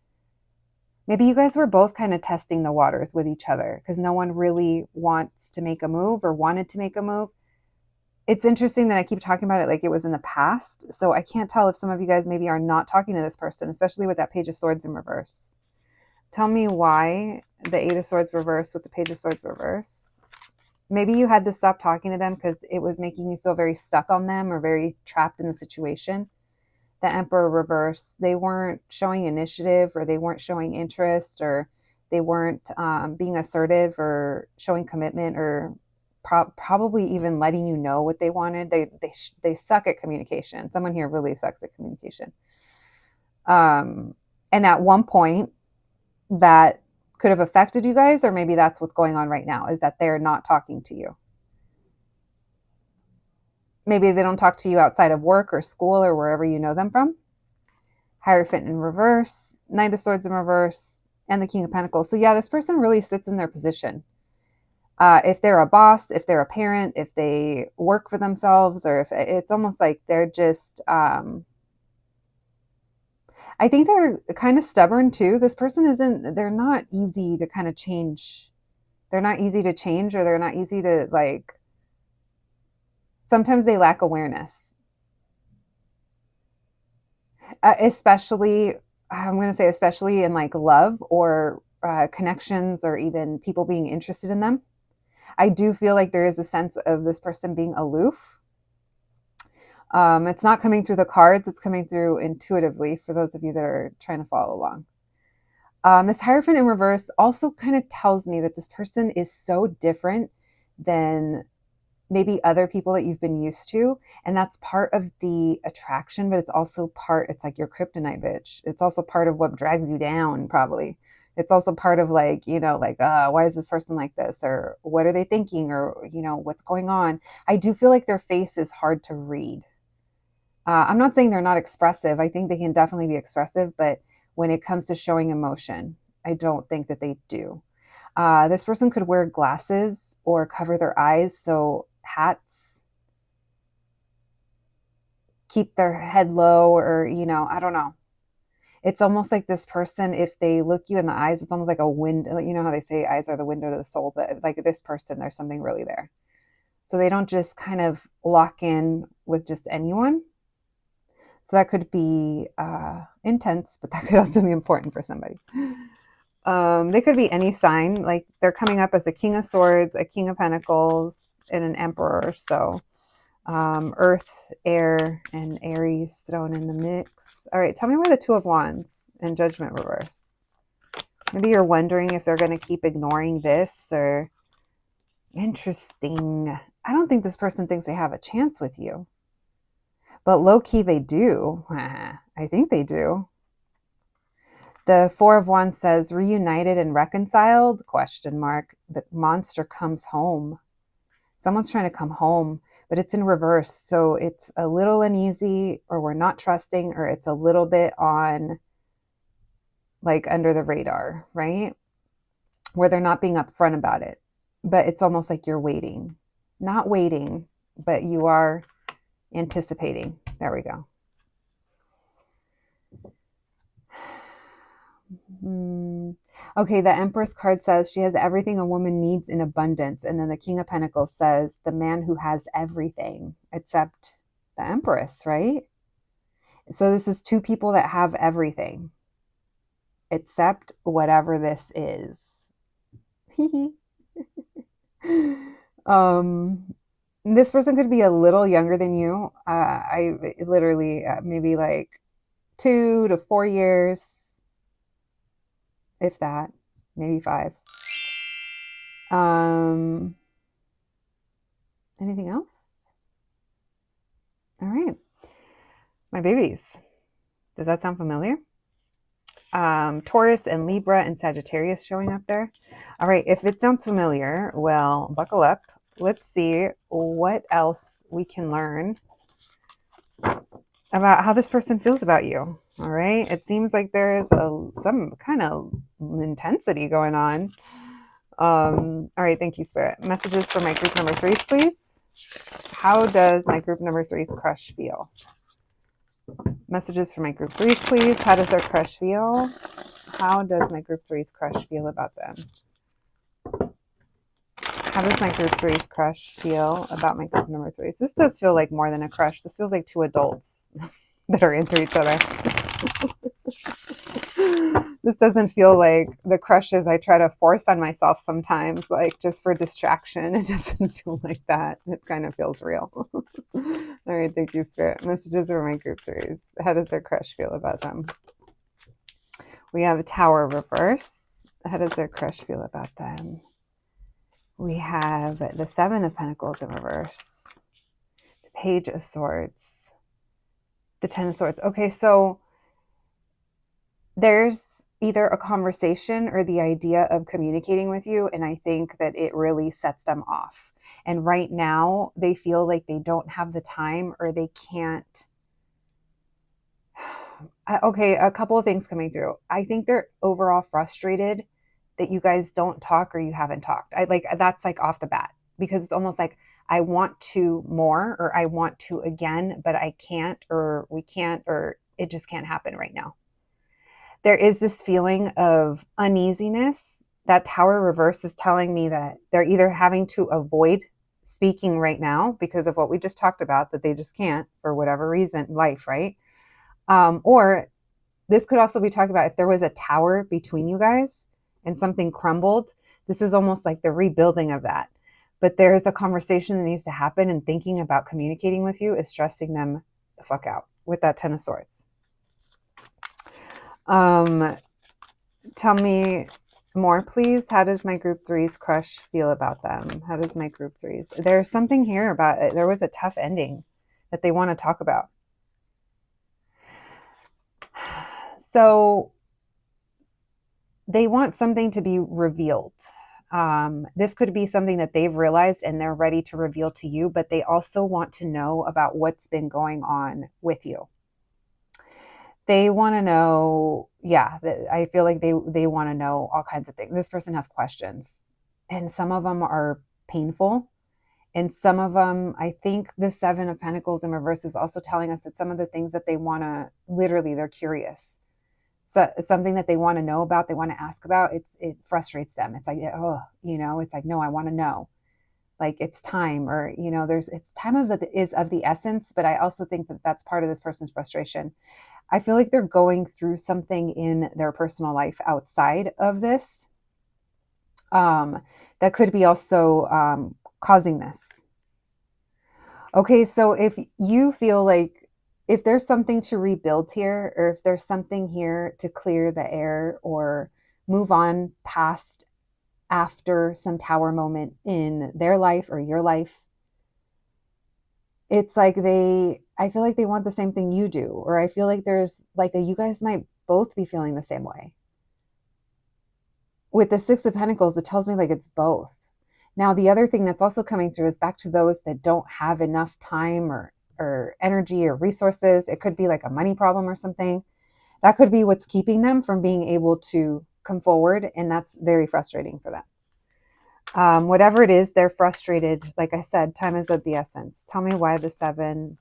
maybe you guys were both kind of testing the waters with each other because no one really wants to make a move or wanted to make a move. It's interesting that I keep talking about it like it was in the past. So I can't tell if some of you guys maybe are not talking to this person, especially with that Page of Swords in reverse. Tell me why the Eight of Swords reverse with the Page of Swords reverse. Maybe you had to stop talking to them because it was making you feel very stuck on them or very trapped in the situation. The Emperor reverse, they weren't showing initiative, or they weren't showing interest, or they weren't being assertive or showing commitment, or probably even letting you know what they wanted. They suck at communication. Someone here really sucks at communication. And at one point that could have affected you guys, or maybe that's what's going on right now, is that they're not talking to you. Maybe they don't talk to you outside of work or school or wherever you know them from. Hierophant in reverse, Knight of Swords in reverse, and the King of Pentacles. So yeah, this person really sits in their position. If they're a boss, if they're a parent, if they work for themselves, or if it's almost like they're just, I think they're kind of stubborn too. This person they're not easy to kind of change. They're not easy to change, or they're not easy to like, sometimes they lack awareness. Especially, I'm going to say especially in like love or connections, or even people being interested in them. I do feel like there is a sense of this person being aloof. It's not coming through the cards. It's coming through intuitively for those of you that are trying to follow along. This Hierophant in reverse also kind of tells me that this person is so different than maybe other people that you've been used to. And that's part of the attraction, but it's also it's like your kryptonite, bitch. It's also part of what drags you down, probably. It's also part of like, you know, like, why is this person like this? Or what are they thinking? Or, you know, what's going on? I do feel like their face is hard to read. I'm not saying they're not expressive. I think they can definitely be expressive, but when it comes to showing emotion, I don't think that they do. This person could wear glasses or cover their eyes. So hats, keep their head low, or, you know, I don't know. It's almost like this person, if they look you in the eyes, it's almost like a window. You know how they say eyes are the window to the soul, but like this person, there's something really there. So they don't just kind of lock in with just anyone. So that could be intense, but that could also be important for somebody. They could be any sign. Like they're coming up as a King of Swords, a King of Pentacles, and an Emperor. So Earth, Air, and Aries thrown in the mix. All right, tell me why the Two of Wands and Judgment reverse. Maybe you're wondering if they're going to keep ignoring this, or interesting. I don't think this person thinks they have a chance with you, but low-key they do. I think they do. The Four of Wands says reunited and reconciled, question mark. The monster comes home. Someone's trying to come home, but it's in reverse. So it's a little uneasy, or we're not trusting, or it's a little bit on like under the radar, right? Where they're not being upfront about it, but it's almost like you're waiting, not waiting, but you are anticipating. There we go. Okay, the Empress card says she has everything a woman needs in abundance. And then the King of Pentacles says the man who has everything except the Empress, right? So this is two people that have everything except whatever this is. um, this person could be a little younger than you. I literally maybe like 2 to 4 years, if that, maybe 5. Anything else? All right, my babies. Does that sound familiar? Taurus and Libra and Sagittarius showing up there. All right, if it sounds familiar, well, buckle up. Let's see what else we can learn about how this person feels about you. All right, it seems like there is some kind of intensity going on. All right, thank you, Spirit. Messages for my group number 3s, please. How does my group number 3's crush feel? Messages for my group 3s, please. How does their crush feel? How does my group 3's crush feel about them? How does my group 3's crush feel about my group number 3s? This does feel like more than a crush. This feels like 2 adults that are into each other. This doesn't feel like the crushes I try to force on myself sometimes, like just for distraction. It doesn't feel like that. It kind of feels real. All right, thank you, Spirit. Messages for my group 3s. How does their crush feel about them? We have a Tower reverse. How does their crush feel about them? We have the 7 of Pentacles in reverse. The Page of Swords. The 10 of Swords. Okay, so there's either a conversation or the idea of communicating with you, and I think that it really sets them off. And right now, they feel like they don't have the time or they can't. Okay, a couple of things coming through. I think they're overall frustrated that you guys don't talk or you haven't talked. That's like off the bat, because it's almost like I want to more or I want to again, but I can't or we can't or it just can't happen right now. There is this feeling of uneasiness. That Tower reverse is telling me that they're either having to avoid speaking right now because of what we just talked about, that they just can't for whatever reason, life, right? Or this could also be talking about if there was a tower between you guys and something crumbled. This is almost like the rebuilding of that. But there's a conversation that needs to happen, and thinking about communicating with you is stressing them the fuck out with that 10 of Swords. Tell me more, please. How does my group 3's crush feel about them? How does my group 3's? There's something here about it. There was a tough ending that they want to talk about. So they want something to be revealed. This could be something that they've realized and they're ready to reveal to you, but they also want to know about what's been going on with you. They want to know, I feel like they want to know all kinds of things. This person has questions, and some of them are painful. And some of them, I think the 7 of Pentacles in reverse is also telling us that some of the things that they want to, literally, they're curious. So it's something that they want to know about, they want to ask about, it frustrates them. It's like, it's like, no, I want to know. Like it's time, or, it's time is of the essence, but I also think that that's part of this person's frustration. I feel like they're going through something in their personal life outside of this that could be also causing this. Okay, so if you feel like if there's something to rebuild here, or if there's something here to clear the air or move on past after some tower moment in their life or your life, it's like I feel like they want the same thing you do, or I feel like there's like you guys might both be feeling the same way. With the 6 of Pentacles, it tells me like it's both. Now, the other thing that's also coming through is back to those that don't have enough time or energy or resources. It could be like a money problem or something. That could be what's keeping them from being able to come forward, and that's very frustrating for them. Whatever it is, they're frustrated. Like I said, time is of the essence. Tell me why the 7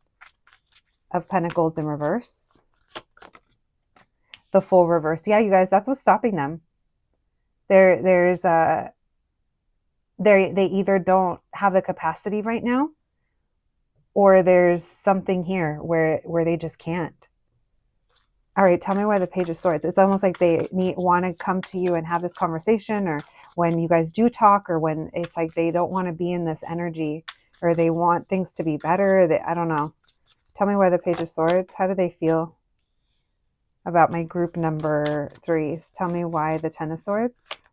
of Pentacles in reverse. The full reverse. Yeah, you guys, that's what's stopping them. They either don't have the capacity right now, or there's something here where they just can't. All right, tell me why the Page of Swords. It's almost like they want to come to you and have this conversation, or when you guys do talk, or when it's like they don't want to be in this energy, or they want things to be better. I don't know. Tell me why the Page of Swords. How do they feel about my group number 3s? Tell me why the Ten of Swords.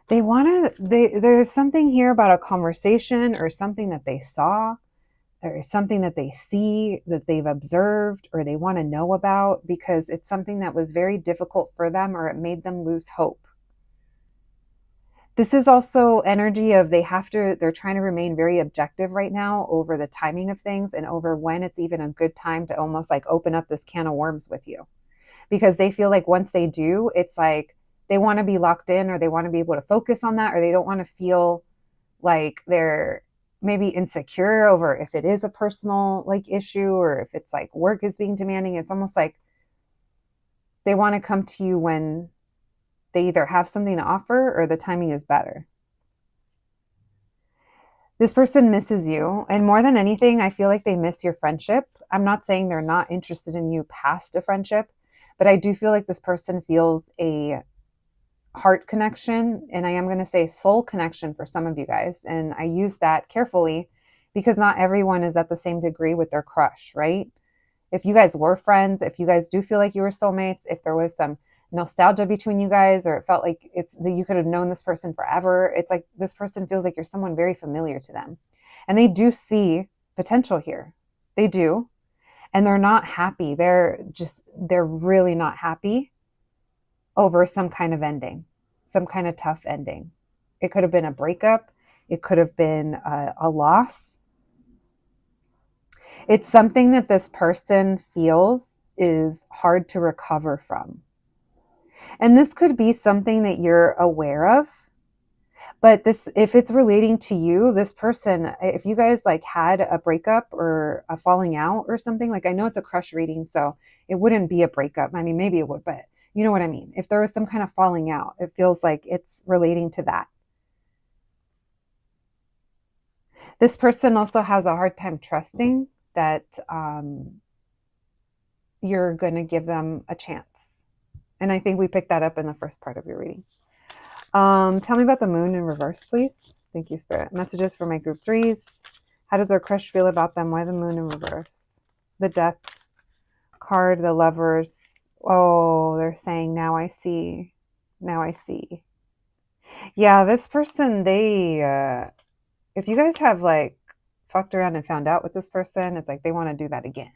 They want to, there's something here about a conversation or something that they saw, or something that they see, that they've observed, or they want to know about, because it's something that was very difficult for them, or it made them lose hope. This is also energy of they're trying to remain very objective right now over the timing of things, and over when it's even a good time to almost like open up this can of worms with you. Because they feel like once they do, it's like they want to be locked in, or they want to be able to focus on that, or they don't want to feel like they're maybe insecure over if it is a personal like issue, or if it's like work is being demanding. It's almost like they want to come to you when they either have something to offer or the timing is better. This person misses you, and more than anything, I feel like they miss your friendship. I'm not saying they're not interested in you past a friendship, but I do feel like this person feels a heart connection, and I am going to say soul connection for some of you guys. And I use that carefully because not everyone is at the same degree with their crush, right? If you guys were friends, if you guys do feel like you were soulmates, if there was some nostalgia between you guys, or it felt like it's that you could have known this person forever, it's like this person feels like you're someone very familiar to them. And they do see potential here. They do. And they're not happy. They're really not happy over some kind of ending, some kind of tough ending. It could have been a breakup. It could have been a loss. It's something that this person feels is hard to recover from. And this could be something that you're aware of. But if it's relating to you, this person, if you guys like had a breakup or a falling out or something, like I know it's a crush reading, so it wouldn't be a breakup. I mean, maybe it would, but you know what I mean? If there was some kind of falling out, it feels like it's relating to that. This person also has a hard time trusting that you're going to give them a chance. And I think we picked that up in the first part of your reading. Tell me about the moon in reverse, please. Thank you, Spirit. Messages for my group 3s. How does our crush feel about them? Why the moon in reverse? The Death card, the Lovers. Oh, they're saying, now I see. Now I see. Yeah, this person, if you guys have like fucked around and found out with this person, it's like they want to do that again.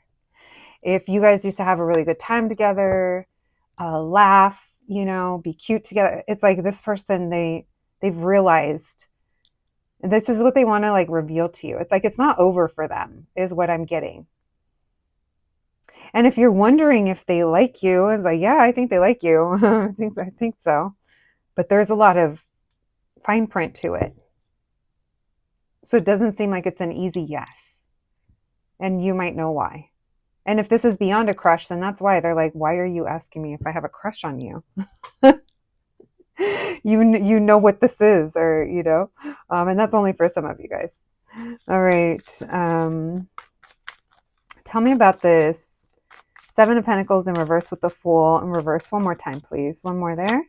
If you guys used to have a really good time together, laugh, be cute together, it's like this person, they've realized this is what they want to like reveal to you. It's like it's not over for them, is what I'm getting. And if you're wondering if they like you, it's like, yeah, I think they like you. I think so. But there's a lot of fine print to it. So it doesn't seem like it's an easy yes. And you might know why. And if this is beyond a crush, then that's why they're like, why are you asking me if I have a crush on you? you know what this is, or, and that's only for some of you guys. All right. Tell me about this Seven of Pentacles in reverse with the Fool in reverse. One more time, please. One more there.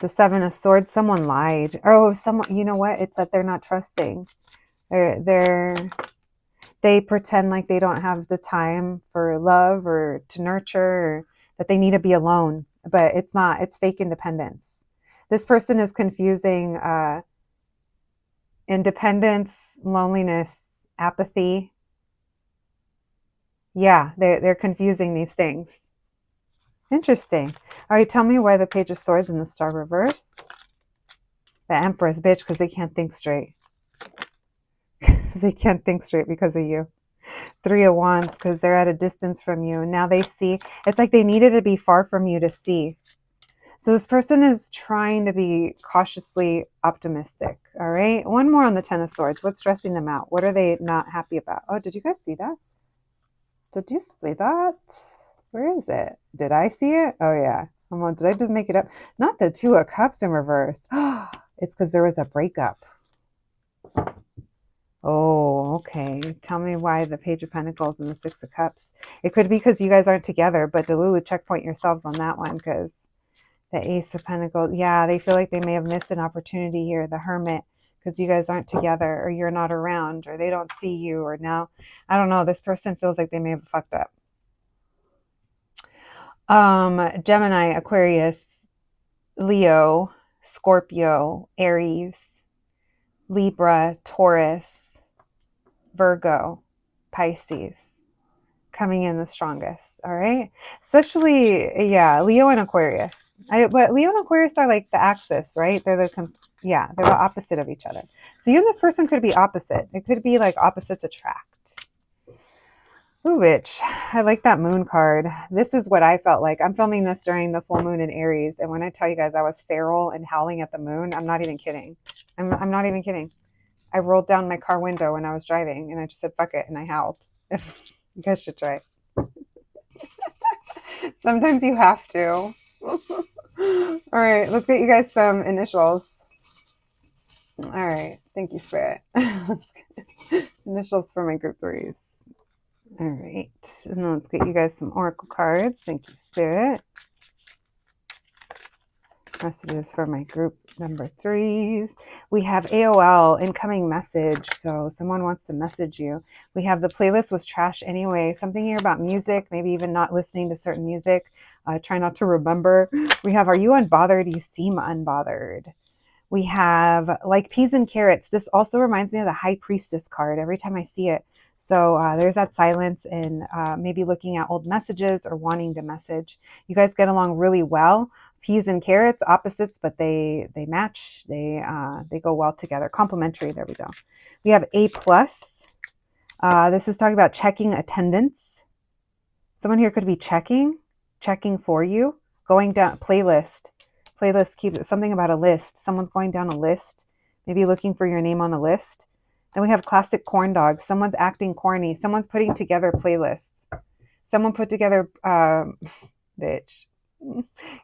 The Seven of Swords. Someone lied. Oh, someone, you know what? It's that they're not trusting. They pretend like they don't have the time for love or to nurture, or that they need to be alone. But it's not. It's fake independence. This person is confusing independence, loneliness, apathy. Yeah, they're confusing these things. Interesting. All right, tell me why the Page of Swords and the Star reverse. The Empress, bitch, because they can't think straight. They can't think straight because of you. Three of Wands, because they're at a distance from you. Now they see. It's like they needed to be far from you to see. So this person is trying to be cautiously optimistic. All right. One more on the Ten of Swords. What's stressing them out? What are they not happy about? Oh, did you guys see that? Did you see that? Where is it? Did I see it? Oh, yeah. Come on. Did I just make it up? Not the Two of Cups in reverse. It's because there was a breakup. Oh, okay. Tell me why the Page of Pentacles and the Six of Cups. It could be because you guys aren't together, but Delulu, checkpoint yourselves on that one, because the Ace of Pentacles, yeah, they feel like they may have missed an opportunity here. The Hermit, because you guys aren't together, or you're not around, or they don't see you, or now, I don't know, this person feels like they may have fucked up. Gemini, Aquarius, Leo, Scorpio, Aries, Libra, Taurus, Virgo, Pisces, coming in the strongest. All right, especially, yeah, Leo and Aquarius. But Leo and Aquarius are like the axis, right? They're they're the opposite of each other. So you and this person could be opposite. It could be like opposites attract. Ooh, bitch. I like that moon card. This is what I felt like. I'm filming this during the full moon in Aries. And when I tell you guys I was feral and howling at the moon, I'm not even kidding. I'm not even kidding. I rolled down my car window when I was driving and I just said, fuck it. And I howled. You guys should try. Sometimes you have to. All right. Let's get you guys some initials. All right. Thank you, Spirit. Initials for my group threes. All right, and then let's get you guys some oracle cards. Thank you, Spirit. Messages for my group number threes. We have AOL, incoming message. So someone wants to message you. We have the playlist was trash anyway. Something here about music, maybe even not listening to certain music. Try not to remember. We have, are you unbothered? You seem unbothered. We have like peas and carrots. This also reminds me of the High Priestess card every time I see it. So there's that silence and maybe looking at old messages or wanting to message. You guys get along really well. Peas and carrots, opposites, but they match. They go well together. Complementary. There we go. We have A+. This is talking about checking attendance. Someone here could be checking for you. Going down, playlist, keep something about a list. Someone's going down a list, maybe looking for your name on a list. Then we have classic corn dogs. Someone's acting corny. Someone's putting together playlists. Someone put together, bitch.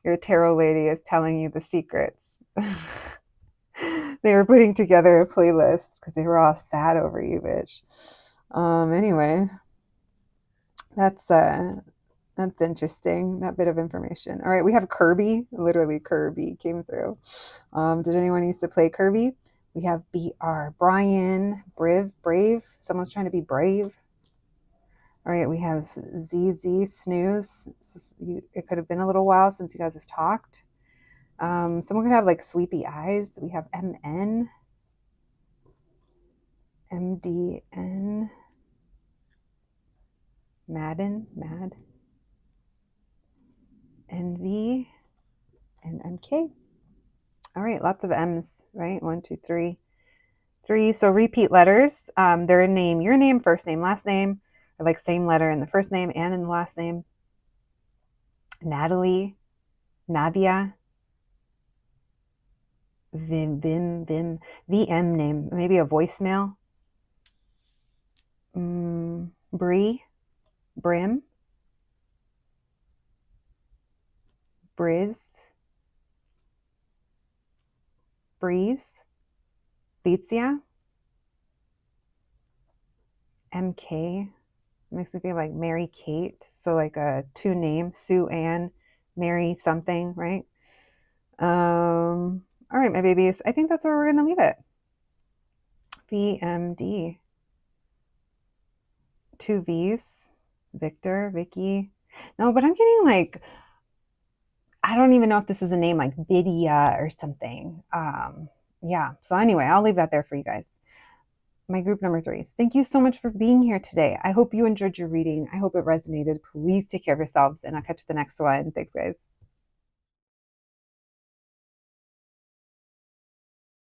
Your tarot lady is telling you the secrets. They were putting together a playlist because they were all sad over you, bitch. Anyway, that's interesting, that bit of information. All right, we have Kirby. Literally Kirby came through. Did anyone used to play Kirby? We have BR, Brian, brave. Someone's trying to be brave. All right, we have ZZ, snooze. It could have been a little while since you guys have talked. Someone could have like sleepy eyes. We have MN, MDN, mad, NV, and MK. All right, lots of M's, right? 1, 2, 3. 3. So repeat letters. Their name, your name, first name, last name, or like same letter in the first name and in the last name. Natalie, Nadia, Vim, VM name, maybe a voicemail. Bree, Brim, Briz, Breeze, Lizia, MK. Makes me think of like Mary Kate. So like a 2 names, Sue Ann, Mary something, right? All right, my babies. I think that's where we're going to leave it. BMD. 2 V's. Victor, Vicky. No, but I'm getting like, I don't even know if this is a name, like Vidya or something. Yeah. So anyway, I'll leave that there for you guys. My group number 3s. Thank you so much for being here today. I hope you enjoyed your reading. I hope it resonated. Please take care of yourselves, and I'll catch you the next one. Thanks, guys.